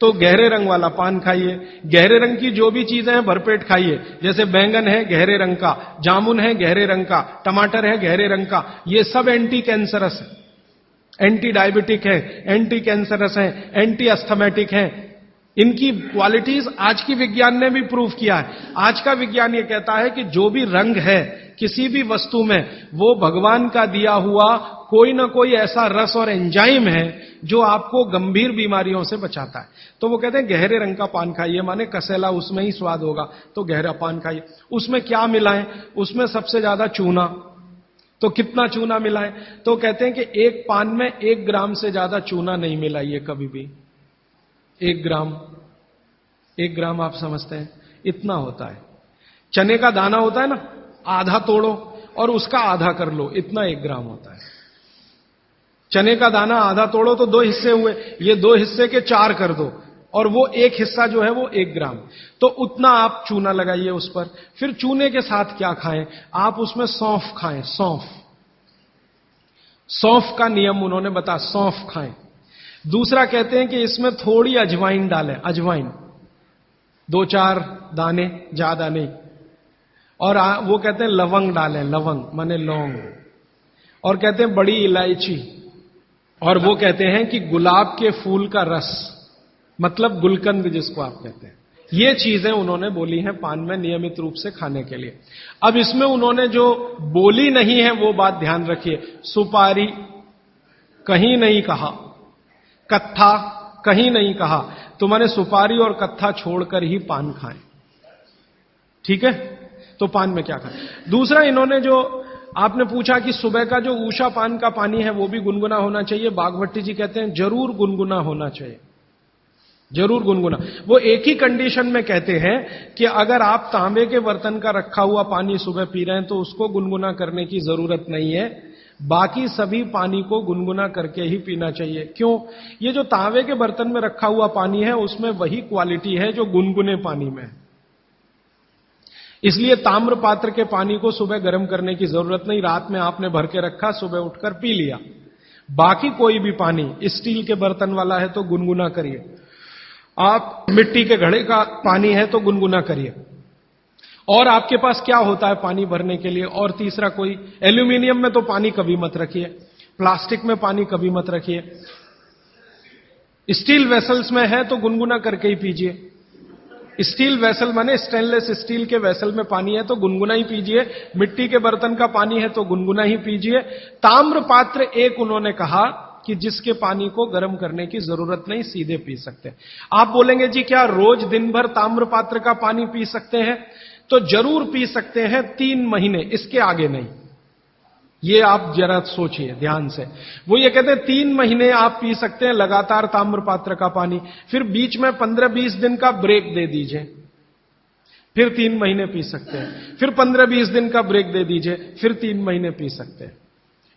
तो गहरे रंग वाला पान खाइए, गहरे रंग की जो भी चीजें हैं भरपेट खाइए। जैसे बैंगन है गहरे रंग का, जामुन है गहरे रंग का, टमाटर है गहरे रंग का। ये सब एंटी कैंसरस है, एंटी डायबिटिक है, एंटी कैंसरस है, एंटी अस्थमेटिक है। इनकी क्वालिटीज आज की विज्ञान ने भी प्रूव किया है। आज का विज्ञान ये कहता है कि जो भी रंग है किसी भी वस्तु में, वो भगवान का दिया हुआ कोई ना कोई ऐसा रस और एंजाइम है जो आपको गंभीर बीमारियों से बचाता है। तो वो कहते हैं गहरे रंग का पान खाइए, माने कसैला उसमें ही स्वाद होगा, तो गहरा पान खाइए। उसमें क्या मिलाएं? उसमें सबसे ज्यादा चूना। तो कितना चूना मिलाएं? तो कहते हैं कि एक पान में 1 ग्राम से ज्यादा चूना नहीं मिलाइए कभी भी। 1 ग्राम 1 ग्राम आप समझते हैं इतना होता है। चने का दाना होता है ना, आधा तोड़ो और उसका आधा कर लो, इतना 1 ग्राम होता है। चने का दाना आधा तोड़ो तो 2 हिस्से हुए, ये 2 हिस्से के 4 कर दो और वो 1 हिस्सा जो है वो 1 ग्राम। तो उतना आप चूना लगाइए उस पर। फिर चूने के साथ क्या खाएं आप, उसमें सौंफ खाएं। सौंफ का नियम उन्होंने बताया, सौंफ खाएं। दूसरा कहते हैं कि इसमें थोड़ी अजवाइन डालें, अजवाइन 2-4 दाने, ज्यादा नहीं। और वो कहते हैं लवंग डालें, लवंग माने लौंग। और कहते हैं बड़ी इलायची। और वो कहते हैं कि गुलाब के फूल का रस, मतलब गुलकंद जिसको आप कहते हैं। ये चीजें उन्होंने बोली हैं पान में नियमित रूप से खाने के लिए। अब इसमें उन्होंने जो बोली नहीं है वो बात ध्यान रखिए। सुपारी कहीं नहीं कहा, कत्था कहीं नहीं कहा, तो मैंने सुपारी और कत्था छोड़कर ही पान खाएं। ठीक है, तो पान में क्या खाएं। दूसरा इन्होंने जो आपने पूछा कि सुबह का जो ऊषा पान का पानी है वो भी गुनगुना होना चाहिए। बागभट्टी जी कहते हैं जरूर गुनगुना होना चाहिए, जरूर गुनगुना। वो एक ही कंडीशन में कहते हैं कि अगर आप तांबे के बर्तन का रखा हुआ पानी सुबह पी रहे हैं तो उसको गुनगुना करने की जरूरत नहीं है, बाकी सभी पानी को गुनगुना करके ही पीना चाहिए। क्यों? ये जो तांबे के बर्तन में रखा हुआ पानी है उसमें वही क्वालिटी है जो गुनगुने पानी में है, इसलिए ताम्र पात्र के पानी को सुबह गर्म करने की जरूरत नहीं। रात में आपने भर के रखा, सुबह उठकर पी लिया। बाकी कोई भी पानी स्टील के बर्तन वाला है तो गुनगुना करिए, आप मिट्टी के घड़े का पानी है तो गुनगुना करिए। और आपके पास क्या होता है पानी भरने के लिए? और तीसरा कोई, एल्यूमिनियम में तो पानी कभी मत रखिए, प्लास्टिक में पानी कभी मत रखिए। स्टील वेसल्स में है तो गुनगुना करके ही पीजिए। स्टील वेसल माने स्टेनलेस स्टील के वेसल में पानी है तो गुनगुना ही पीजिए, मिट्टी के बर्तन का पानी है तो गुनगुना ही पीजिए। ताम्र पात्र एक उन्होंने कहा कि जिसके पानी को गर्म करने की जरूरत नहीं, सीधे पी सकते हैं। आप बोलेंगे जी क्या रोज दिन भर ताम्र पात्र का पानी पी सकते हैं? तो जरूर पी सकते हैं, 3 महीने, इसके आगे नहीं। ये आप जरा सोचिए ध्यान से। वो ये कहते हैं 3 महीने आप पी सकते हैं लगातार ताम्र पात्र का पानी, फिर बीच में 15-20 दिन का ब्रेक दे दीजिए, फिर 3 महीने पी सकते हैं, फिर 15-20 दिन का ब्रेक दे दीजिए, फिर 3 महीने पी सकते हैं।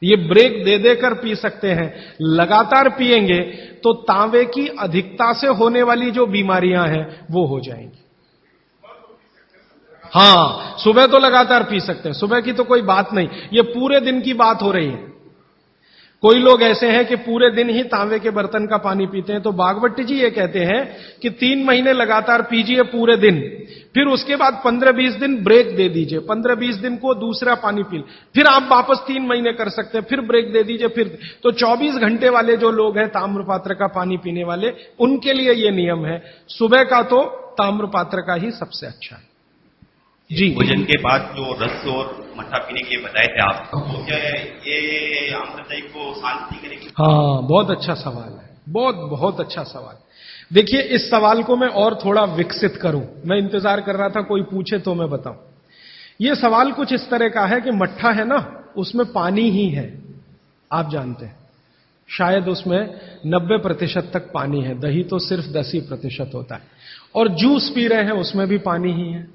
ये ब्रेक दे देकर पी सकते हैं। लगातार पिएंगे तो तांबे की अधिकता से होने वाली जो बीमारियां हैं वो हो जाएंगी। हां, सुबह तो लगातार पी सकते हैं, सुबह की तो कोई बात नहीं, ये पूरे दिन की बात हो रही है। कोई लोग ऐसे हैं कि पूरे दिन ही तांबे के बर्तन का पानी पीते हैं, तो बागभट्टी जी ये कहते हैं कि 3 महीने लगातार पीजिए पूरे दिन, फिर उसके बाद 15-20 दिन ब्रेक दे दीजिए, 15-20 दिन को दूसरा पानी पी, फिर आप वापस 3 महीने कर सकते हैं, फिर ब्रेक दे दीजिए, फिर तो 24 घंटे वाले जो लोग हैं ताम्र पात्र का पानी पीने वाले, उनके लिए ये नियम है। सुबह का तो ताम्र पात्र का ही सबसे अच्छा है जी। भोजन के बाद जो रस और मट्ठा पीने के लिए बताए थे आप, तो क्या ये आम्रदायी को शांति करेगी? हाँ, बहुत अच्छा सवाल है, बहुत अच्छा सवाल। देखिए, इस सवाल को मैं और थोड़ा विकसित करूं, मैं इंतजार कर रहा था कोई पूछे तो मैं बताऊं। यह सवाल कुछ इस तरह का है कि मट्ठा है ना, उसमें पानी ही है, आप जानते हैं, शायद उसमें 90% तक पानी है, दही तो सिर्फ 10% होता है। और जूस पी रहे हैं उसमें भी पानी ही है,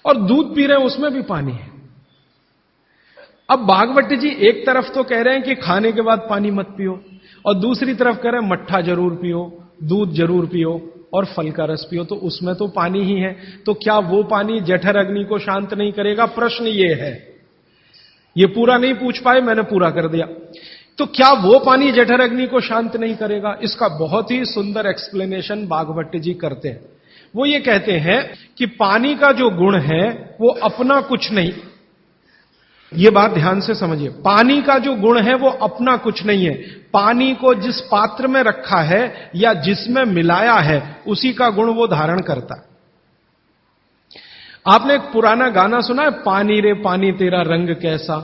और दूध पी रहे हैं उसमें भी पानी है। अब बागभट्टी जी एक तरफ तो कह रहे हैं कि खाने के बाद पानी मत पियो, और दूसरी तरफ कह रहे हैं मट्ठा जरूर पियो, दूध जरूर पियो और फल का रस पियो, तो उसमें तो पानी ही है। तो क्या वो पानी जठर अग्नि को शांत नहीं करेगा? प्रश्न ये है। ये पूरा नहीं पूछ पाए, मैंने पूरा कर दिया। तो क्या वो पानी जठर अग्नि को शांत नहीं करेगा? इसका बहुत ही सुंदर एक्सप्लेनेशन बागभट्टी जी करते हैं। वो ये कहते हैं कि पानी का जो गुण है वो अपना कुछ नहीं, ये बात ध्यान से समझिए, पानी का जो गुण है वो अपना कुछ नहीं है। पानी को जिस पात्र में रखा है या जिसमें मिलाया है उसी का गुण वो धारण करता है। आपने एक पुराना गाना सुना है, पानी रे पानी तेरा रंग कैसा,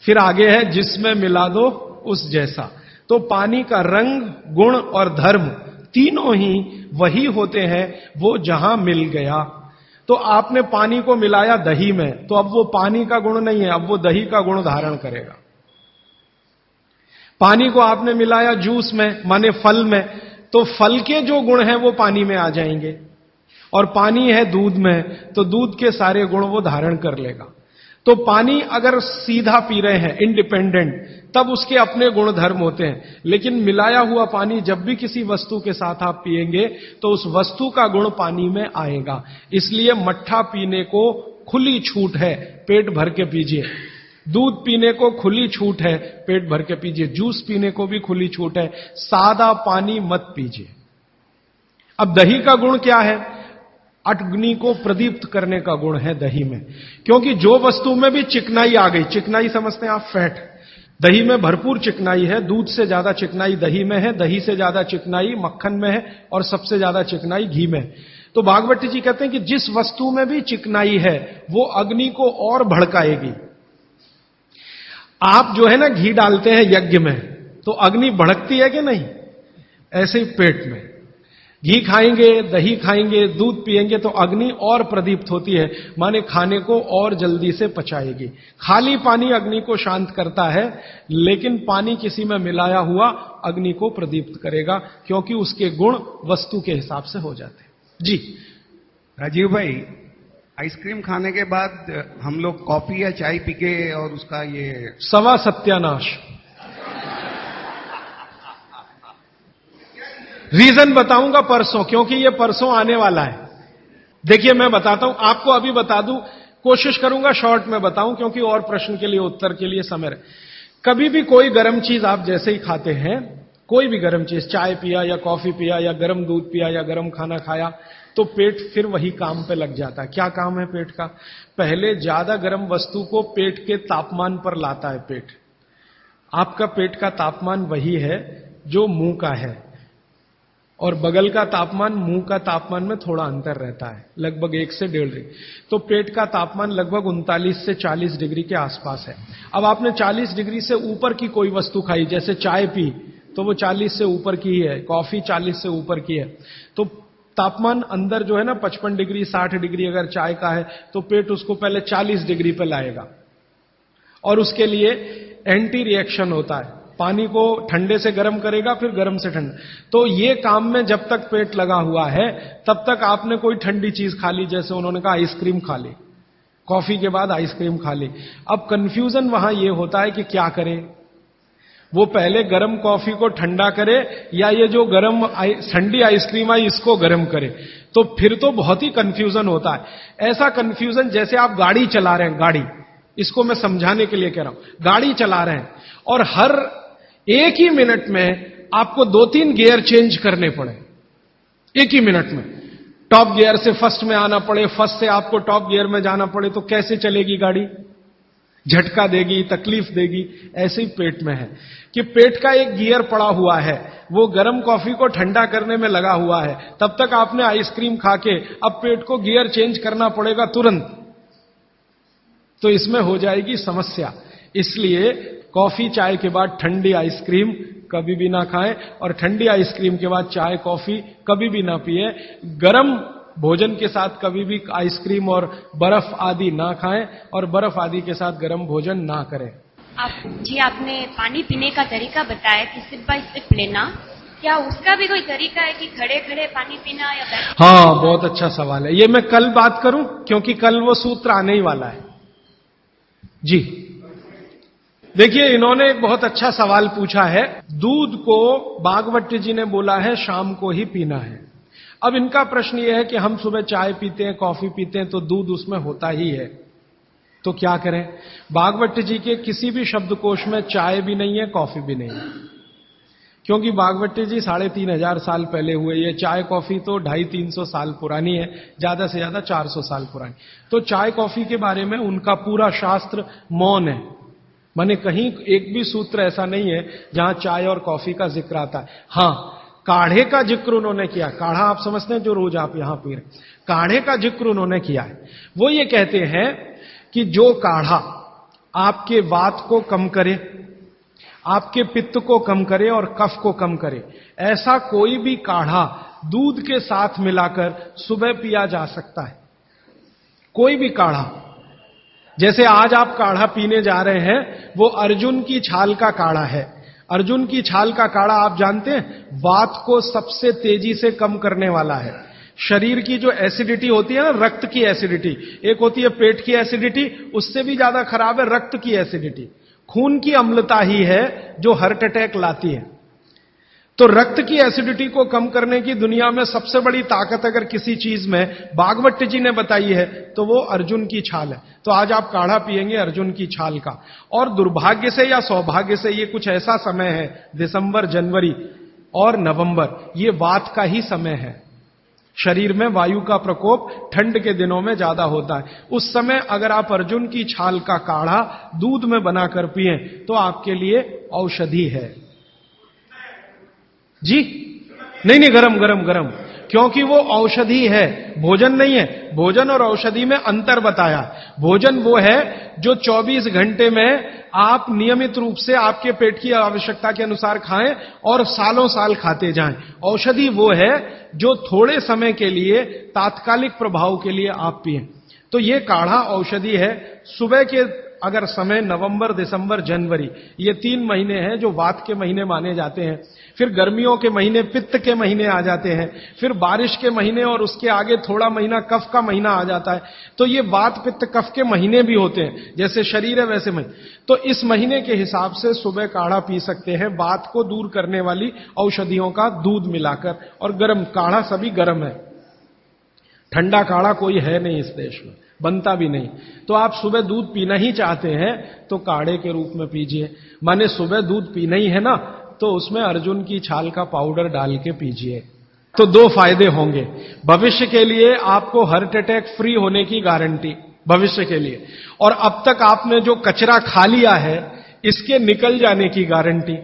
फिर आगे है जिसमें मिला दो उस जैसा। तो पानी का रंग, गुण और धर्म तीनों ही वही होते हैं वो जहां मिल गया। तो आपने पानी को मिलाया दही में, तो अब वो पानी का गुण नहीं है, अब वो दही का गुण धारण करेगा। पानी को आपने मिलाया जूस में, माने फल में, तो फल के जो गुण हैं वो पानी में आ जाएंगे। और पानी है दूध में, तो दूध के सारे गुण वो धारण कर लेगा। तो पानी अगर सीधा पी रहे हैं इंडिपेंडेंट, तब उसके अपने गुण धर्म होते हैं, लेकिन मिलाया हुआ पानी जब भी किसी वस्तु के साथ आप पिएंगे तो उस वस्तु का गुण पानी में आएगा। इसलिए मट्ठा पीने को खुली छूट है, पेट भर के पीजिए। दूध पीने को खुली छूट है, पेट भर के पीजिए। जूस पीने को भी खुली छूट है, सादा पानी मत पीजिए। अब दही का गुण क्या है? अग्नि को प्रदीप्त करने का गुण है दही में, क्योंकि जो वस्तु में भी चिकनाई आ गई, चिकनाई समझते हैं आप, फैट, दही में भरपूर चिकनाई है। दूध से ज्यादा चिकनाई दही में है, दही से ज्यादा चिकनाई मक्खन में है, और सबसे ज्यादा चिकनाई घी में। तो भागवती जी कहते हैं कि जिस वस्तु में भी चिकनाई है वो अग्नि को और भड़काएगी। आप जो है ना घी डालते हैं यज्ञ में, तो अग्नि भड़कती है कि नहीं? ऐसे ही पेट में घी खाएंगे, दही खाएंगे, दूध पिएंगे तो अग्नि और प्रदीप्त होती है, माने खाने को और जल्दी से पचाएगी। खाली पानी अग्नि को शांत करता है, लेकिन पानी किसी में मिलाया हुआ अग्नि को प्रदीप्त करेगा, क्योंकि उसके गुण वस्तु के हिसाब से हो जाते हैं। जी राजीव भाई, आइसक्रीम खाने के बाद हम लोग कॉफी या चाय पी के और उसका ये सवा सत्यानाश। रीजन बताऊंगा परसों, क्योंकि ये परसों आने वाला है। देखिए मैं बताता हूं आपको, अभी बता दूं, कोशिश करूंगा शॉर्ट में बताऊं, क्योंकि और प्रश्न के लिए उत्तर के लिए समय रहे। कभी भी कोई गर्म चीज आप जैसे ही खाते हैं, कोई भी गर्म चीज, चाय पिया या कॉफी पिया या गर्म दूध पिया या गर्म खाना खाया, तो पेट फिर वही काम पे लग जाता है। क्या काम है पेट का? पहले ज्यादा गर्म वस्तु को पेट के तापमान पर लाता है पेट। आपका पेट का तापमान वही है जो मुंह का है, और बगल का तापमान मुंह का तापमान में थोड़ा अंतर रहता है, लगभग 1 से 1.5 डिग्री। तो पेट का तापमान लगभग 39 से 40 डिग्री के आसपास है। अब आपने 40 डिग्री से ऊपर की कोई वस्तु खाई, जैसे चाय पी, तो वो 40 से ऊपर की ही है, कॉफी 40 से ऊपर की है, तो तापमान अंदर जो है ना 55 डिग्री 60 डिग्री अगर चाय का है, तो पेट उसको पहले 40 डिग्री पे लाएगा, और उसके लिए एंटी रिएक्शन होता है, पानी को ठंडे से गर्म करेगा, फिर गर्म से ठंडा। तो ये काम में जब तक पेट लगा हुआ है, तब तक आपने कोई ठंडी चीज खा ली, जैसे उन्होंने कहा आइसक्रीम खा ली, कॉफी के बाद आइसक्रीम खा ली। अब कंफ्यूजन वहां ये होता है कि क्या करें, वो पहले गर्म कॉफी को ठंडा करे या ये जो गर्म ठंडी आइसक्रीम आई इसको गर्म करे, तो फिर तो बहुत ही कंफ्यूजन होता है। ऐसा कंफ्यूजन जैसे आप गाड़ी चला रहे हैं, गाड़ी, इसको मैं समझाने के लिए कह रहा हूं, गाड़ी चला रहे हैं और हर 1 ही मिनट में आपको 2-3 गियर चेंज करने पड़े, 1 ही मिनट में। टॉप गियर से फर्स्ट में आना पड़े, फर्स्ट से आपको टॉप गियर में जाना पड़े, तो कैसे चलेगी गाड़ी? झटका देगी, तकलीफ देगी। ऐसे ही पेट में है कि पेट का एक गियर पड़ा हुआ है, वो गर्म कॉफी को ठंडा करने में लगा हुआ है, तब तक आपने आइसक्रीम खा के अब पेट को गियर चेंज करना पड़ेगा तुरंत, तो इसमें हो जाएगी समस्या। इसलिए कॉफी चाय के बाद ठंडी आइसक्रीम कभी भी ना खाएं, और ठंडी आइसक्रीम के बाद चाय कॉफी कभी भी ना पिए। गरम भोजन के साथ कभी भी आइसक्रीम और बर्फ आदि ना खाएं, और बर्फ आदि के साथ गर्म भोजन ना करें। आपने पानी पीने का तरीका बताया कि सिप बाय सिप लेना, क्या उसका भी कोई तरीका है कि खड़े खड़े पानी पीना या बैठ? हाँ, बहुत अच्छा सवाल है, ये मैं कल बात करूं, क्योंकि कल वो सूत्र आने ही वाला है। जी देखिए, इन्होंने एक बहुत अच्छा सवाल पूछा है। दूध को भागवत जी ने बोला है शाम को ही पीना है। अब इनका प्रश्न यह है कि हम सुबह चाय पीते हैं, कॉफी पीते हैं, तो दूध उसमें होता ही है, तो क्या करें? भागवत जी के किसी भी शब्दकोश में चाय भी नहीं है, कॉफी भी नहीं है, क्योंकि भागवत जी 3500 साल पहले हुए। ये चाय कॉफी तो 250-300 साल पुरानी है, ज्यादा से ज्यादा 400 साल पुरानी। तो चाय कॉफी के बारे में उनका पूरा शास्त्र मौन है, माने कहीं एक भी सूत्र ऐसा नहीं है जहां चाय और कॉफी का जिक्र आता है। हां, काढ़े का जिक्र उन्होंने किया। काढ़ा आप समझते हैं, जो रोज आप यहां पी रहे, काढ़े का जिक्र उन्होंने किया है। वो ये कहते हैं कि जो काढ़ा आपके वात को कम करे, आपके पित्त को कम करे और कफ को कम करे, ऐसा कोई भी काढ़ा दूध के साथ मिलाकर सुबह पिया जा सकता है। कोई भी काढ़ा, जैसे आज आप काढ़ा पीने जा रहे हैं, वो अर्जुन की छाल का काढ़ा है। अर्जुन की छाल का काढ़ा आप जानते हैं, वात को सबसे तेजी से कम करने वाला है। शरीर की जो एसिडिटी होती है ना, रक्त की एसिडिटी, एक होती है पेट की एसिडिटी, उससे भी ज्यादा खराब है रक्त की एसिडिटी। खून की अम्लता ही है जो हार्ट अटैक लाती है। तो रक्त की एसिडिटी को कम करने की दुनिया में सबसे बड़ी ताकत अगर किसी चीज में भागवत जी ने बताई है तो वो अर्जुन की छाल है। तो आज आप काढ़ा पिएंगे अर्जुन की छाल का। और दुर्भाग्य से या सौभाग्य से ये कुछ ऐसा समय है, दिसंबर, जनवरी और नवंबर, ये वात का ही समय है। शरीर में वायु का प्रकोप ठंड के दिनों में ज्यादा होता है। उस समय अगर आप अर्जुन की छाल का काढ़ा दूध में बनाकर पिए तो आपके लिए औषधि है। जी नहीं, गरम गरम गरम, क्योंकि वो औषधि है, भोजन नहीं है। भोजन और औषधि में अंतर बताया। भोजन वो है जो 24 घंटे में आप नियमित रूप से आपके पेट की आवश्यकता के अनुसार खाएं और सालों साल खाते जाएं। औषधि वो है जो थोड़े समय के लिए, तात्कालिक प्रभाव के लिए आप पिएं। तो ये काढ़ा औषधि है। सुबह के अगर समय नवंबर, दिसंबर, जनवरी, ये 3 महीने हैं जो वात के महीने माने जाते हैं। फिर गर्मियों के महीने पित्त के महीने आ जाते हैं। फिर बारिश के महीने और उसके आगे थोड़ा महीना कफ का महीना आ जाता है। तो ये वात, पित्त, कफ के महीने भी होते हैं। जैसे शरीर है वैसे महीने। तो इस महीने के हिसाब से सुबह काढ़ा पी सकते हैं, वात को दूर करने वाली औषधियों का दूध मिलाकर। और गर्म काढ़ा सभी गर्म है, ठंडा काढ़ा कोई है नहीं इस देश में, बनता भी नहीं। तो आप सुबह दूध पीना ही चाहते हैं तो काढ़े के रूप में पीजिए। माने सुबह दूध पीना ही है ना, तो उसमें अर्जुन की छाल का पाउडर डाल के पीजिए। तो 2 फायदे होंगे। भविष्य के लिए आपको हार्ट अटैक फ्री होने की गारंटी, भविष्य के लिए। और अब तक आपने जो कचरा खा लिया है इसके निकल जाने की गारंटी।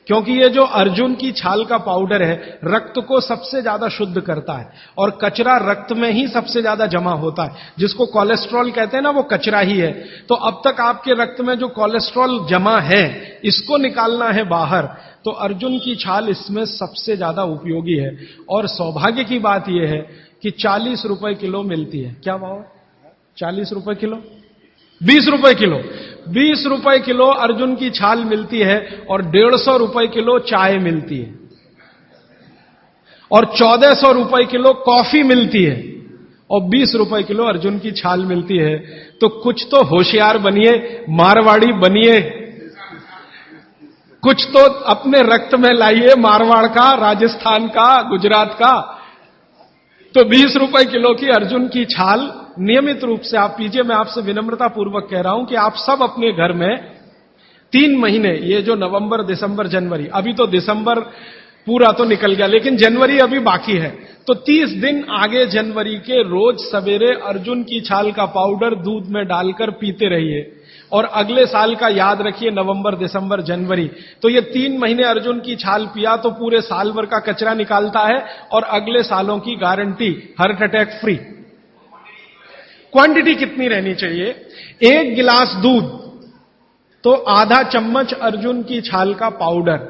क्योंकि ये जो अर्जुन की छाल का पाउडर है रक्त को सबसे ज्यादा शुद्ध करता है। और कचरा रक्त में ही सबसे ज्यादा जमा होता है। जिसको कोलेस्ट्रॉल कहते हैं ना, वो कचरा ही है। तो अब तक आपके रक्त में जो कोलेस्ट्रॉल जमा है इसको निकालना है बाहर, तो अर्जुन की छाल इसमें सबसे ज्यादा उपयोगी है। और सौभाग्य की बात यह है कि 40 रुपए किलो मिलती है। क्या भाव है? 40 रुपए किलो, 20 रुपए किलो, 20 रुपए किलो अर्जुन की छाल मिलती है। और 150 रुपए किलो चाय मिलती है। और 1400 रुपए किलो कॉफी मिलती है। और 20 रुपए किलो अर्जुन की छाल मिलती है। तो कुछ तो होशियार बनिए, मारवाड़ी बनिए, कुछ तो अपने रक्त में लाइए, मारवाड़ का, राजस्थान का, गुजरात का। तो 20 रुपए किलो की अर्जुन की छाल नियमित रूप से आप पीजिए। मैं आपसे विनम्रता पूर्वक कह रहा हूं कि आप सब अपने घर में 3 महीने, ये जो नवंबर, दिसंबर, जनवरी, अभी तो दिसंबर पूरा तो निकल गया लेकिन जनवरी अभी बाकी है, तो 30 दिन आगे जनवरी के रोज सवेरे अर्जुन की छाल का पाउडर दूध में डालकर पीते रहिए। और अगले साल का याद रखिए, नवंबर, दिसंबर, जनवरी, तो ये 3 महीने अर्जुन की छाल पिया तो पूरे साल भर का कचरा निकालता है। और अगले सालों की guarantee, heart attack free. Quantity कितनी रहनी चाहिए? 1 गिलास दूध तो आधा चम्मच अर्जुन की छाल का पाउडर,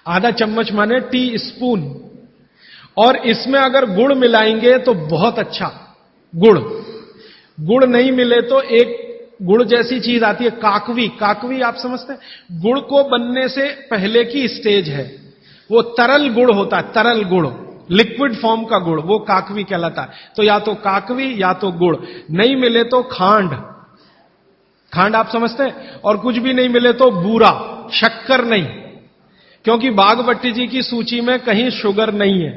आधा चम्मच माने टी स्पून। और इसमें अगर गुड़ मिलाएंगे तो बहुत अच्छा। गुड़ नहीं मिले तो एक गुड़ जैसी चीज आती है, काकवी। काकवी आप समझते हैं? गुड़ को बनने से पहले की स्टेज है, वो तरल गुड़ होता है, तरल गुड़, लिक्विड फॉर्म का गुड़, वो काकवी कहलाता है। तो या तो काकवी या तो गुड़, नहीं मिले तो खांड। खांड आप समझते हैं? और कुछ भी नहीं मिले तो बूरा, शक्कर नहीं, क्योंकि बागवती जी की सूची में कहीं शुगर नहीं है,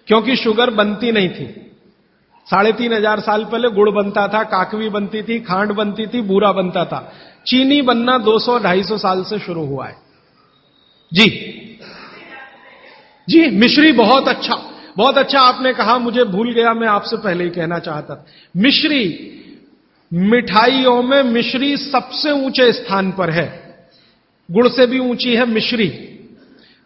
क्योंकि शुगर बनती नहीं थी। 3500 साल पहले गुड़ बनता था, काकवी बनती थी, खांड बनती थी, बूरा बनता था। चीनी बनना 200-250 साल से शुरू हुआ है। जी, मिश्री बहुत अच्छा, बहुत अच्छा आपने कहा, मुझे भूल गया, मैं आपसे पहले ही कहना चाहता था। मिश्री, मिठाइयों में मिश्री सबसे ऊंचे स्थान पर है, गुड़ से भी ऊंची है मिश्री।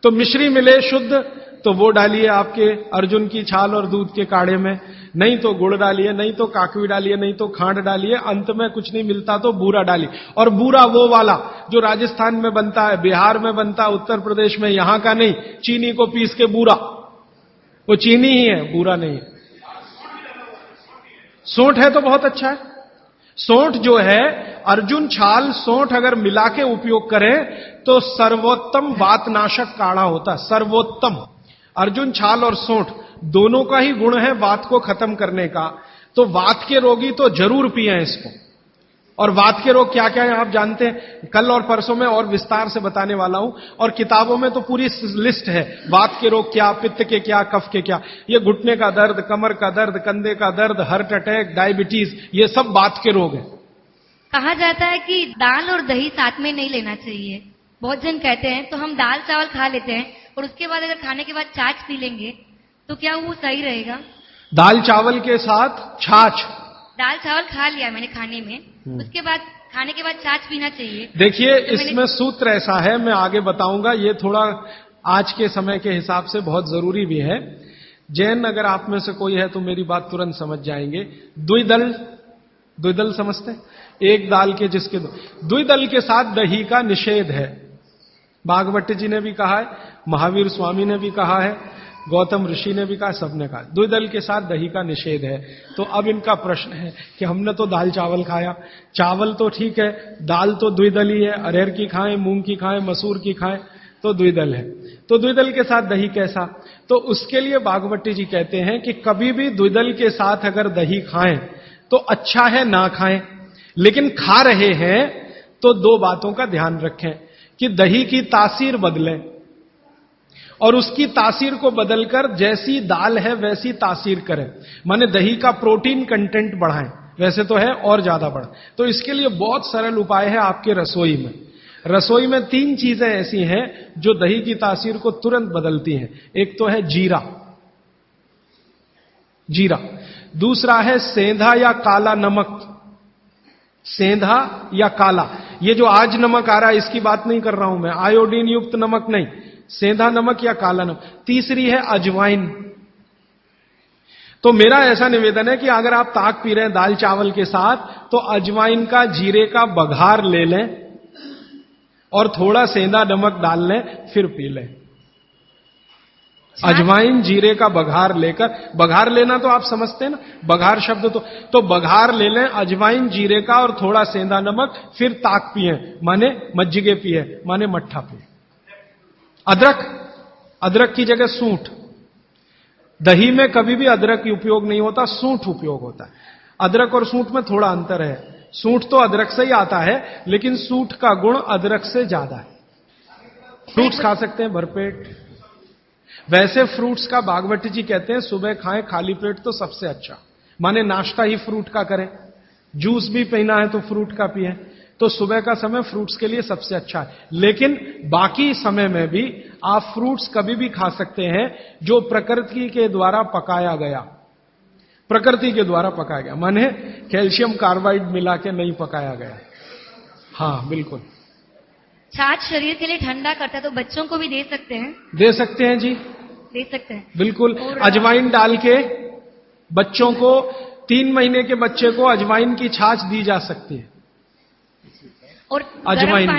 तो मिश्री मिले शुद्ध तो वो डालिए आपके अर्जुन की छाल और दूध के काढ़े में, नहीं तो गुड़ डालिए, नहीं तो काकवी डालिए, नहीं तो खांड डालिए, अंत में कुछ नहीं मिलता तो बूरा डालिए। और बूरा वो वाला जो राजस्थान में बनता है, बिहार में बनता है, उत्तर प्रदेश में, यहां का नहीं, चीनी को पीस के बूरा, वो चीनी ही है, बूरा नहीं है। सोंठ है तो बहुत अच्छा है। सोंठ जो है, अर्जुन छाल सोंठ अगर मिला के उपयोग करें तो सर्वोत्तम वातनाशक काढ़ा होता है, सर्वोत्तम। अर्जुन, छाल और सोंठ दोनों का ही गुण है वात को खत्म करने का, तो वात के रोगी तो जरूर पिए इसको। और वात के रोग क्या क्या है आप जानते हैं, कल और परसों में और विस्तार से बताने वाला हूं, और किताबों में तो पूरी लिस्ट है, वात के रोग क्या, पित्त के क्या, कफ के क्या। ये घुटने का दर्द, कमर का दर्द, कंधे का दर्द, हार्ट अटैक, डायबिटीज, ये सब वात के रोग है। कहा जाता है कि दाल और दही साथ में नहीं लेना चाहिए, बहुत जन कहते हैं। तो हम दाल चावल खा लेते हैं और उसके बाद अगर खाने के बाद छाछ पी लेंगे तो क्या वो सही रहेगा? दाल चावल के साथ छाछ, दाल चावल खा लिया मैंने खाने में, उसके बाद खाने के बाद छाछ पीना चाहिए। देखिए तो इसमें सूत्र ऐसा है, मैं आगे बताऊंगा, ये थोड़ा आज के समय के हिसाब से बहुत जरूरी भी है। जैन अगर आप में से कोई है तो मेरी बात तुरंत समझ जाएंगे। द्विदल समझते हैं? एक दाल के जिसके द्विदल के साथ दही का निषेध है। भागवत जी ने भी कहा है, महावीर स्वामी ने भी कहा है, गौतम ऋषि ने भी कहा, सबने कहा द्विदल के साथ दही का निषेध है। तो अब इनका प्रश्न है कि हमने तो दाल चावल खाया, चावल तो ठीक है, दाल तो द्विदली है, अरहर की खाएं, मूंग की खाएं, मसूर की खाएं, तो द्विदल है। तो द्विदल के साथ दही कैसा? तो उसके लिए भागवत जी कहते हैं कि कभी भी द्विदल के साथ अगर दही खाएं तो अच्छा है ना खाएं, लेकिन खा रहे हैं तो दो बातों का ध्यान रखें कि दही की तासीर बदलें और उसकी तासीर को बदलकर जैसी दाल है वैसी तासीर करें, माने दही का प्रोटीन कंटेंट बढ़ाएं, वैसे तो है और ज्यादा बढ़े। तो इसके लिए बहुत सरल उपाय है आपके रसोई में। रसोई में 3 चीजें ऐसी हैं जो दही की तासीर को तुरंत बदलती हैं। एक तो है जीरा, दूसरा है सेंधा या काला नमक, सेंधा या काला, ये जो आज नमक आ रहा है इसकी बात नहीं कर रहा हूं मैं, आयोडीन युक्त नमक नहीं, सेंधा नमक या काला नमक। तीसरी है अजवाइन। तो मेरा ऐसा निवेदन है कि अगर आप ताक पी रहे हैं दाल चावल के साथ तो अजवाइन का, जीरे का बघार ले लें और थोड़ा सेंधा नमक डाल लें, फिर पी लें। अजवाइन जीरे का बघार लेकर, बघार लेना तो आप समझते हैं ना, बघार शब्द तो बघार ले लें अजवाइन जीरे का और थोड़ा सेंधा नमक, फिर ताक पिए, माने मज्जिगे पिए, माने मट्ठा पिए। अदरक की जगह सूंठ, दही में कभी भी अदरक उपयोग नहीं होता, सूंठ उपयोग होता है। अदरक और सूंठ में थोड़ा अंतर है, सूंठ तो अदरक से ही आता है लेकिन सूंठ का गुण अदरक से ज्यादा है। फ्रूट्स खा सकते हैं भरपेट, वैसे फ्रूट्स का भागवत जी कहते हैं सुबह खाएं खाली पेट तो सबसे अच्छा, माने नाश्ता ही फ्रूट का करें, जूस भी पीना है तो फ्रूट का पिए, तो सुबह का समय फ्रूट्स के लिए सबसे अच्छा है। लेकिन बाकी समय में भी आप फ्रूट्स कभी भी खा सकते हैं जो प्रकृति के द्वारा पकाया गया, प्रकृति के द्वारा पकाया गया, माने कैल्शियम कार्बाइड मिला के नहीं पकाया गया। हाँ बिल्कुल। छाछ शरीर के लिए ठंडा करता है तो बच्चों को भी दे सकते हैं? दे सकते हैं जी, दे सकते हैं बिल्कुल। अजवाइन डाल के बच्चों को, 3 महीने के बच्चे को अजवाइन की छाछ दी जा सकती है। और अजवाइन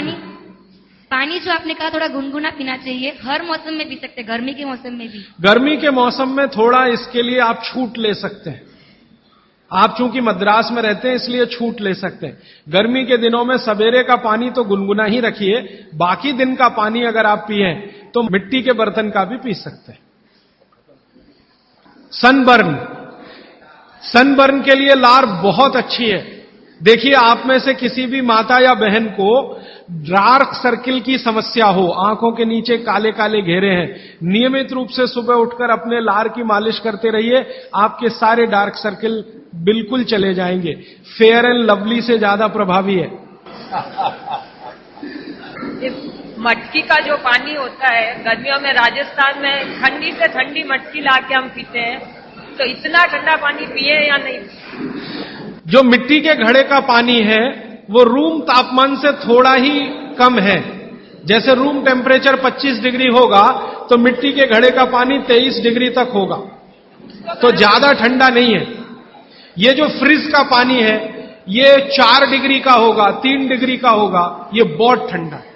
पानी जो आपने कहा थोड़ा गुनगुना पीना चाहिए, हर मौसम में पी सकते हैं, गर्मी के मौसम में भी? गर्मी के मौसम में थोड़ा इसके लिए आप छूट ले सकते हैं, आप चूंकि मद्रास में रहते हैं इसलिए छूट ले सकते हैं। गर्मी के दिनों में सवेरे का पानी तो गुनगुना ही रखिए, बाकी दिन का पानी अगर आप पिए तो मिट्टी के बर्तन का भी पी सकते हैं। सनबर्न के लिए लार बहुत अच्छी है। देखिए आप में से किसी भी माता या बहन को डार्क सर्किल की समस्या हो, आंखों के नीचे काले काले घेरे हैं, नियमित रूप से सुबह उठकर अपने लार की मालिश करते रहिए, आपके सारे डार्क सर्किल बिल्कुल चले जाएंगे। फेयर एंड लवली से ज्यादा प्रभावी है। मटकी का जो पानी होता है गर्मियों में राजस्थान में ठंडी से ठंडी मटकी लाके हम पीते हैं, तो इतना ठंडा पानी पिए या नहीं? जो मिट्टी के घड़े का पानी है वो रूम तापमान से थोड़ा ही कम है। जैसे रूम टेम्परेचर 25 डिग्री होगा तो मिट्टी के घड़े का पानी 23 डिग्री तक होगा, तो ज्यादा ठंडा नहीं है। ये जो फ्रिज का पानी है ये 4 डिग्री का होगा, 3 डिग्री का होगा, ये बहुत ठंडा है।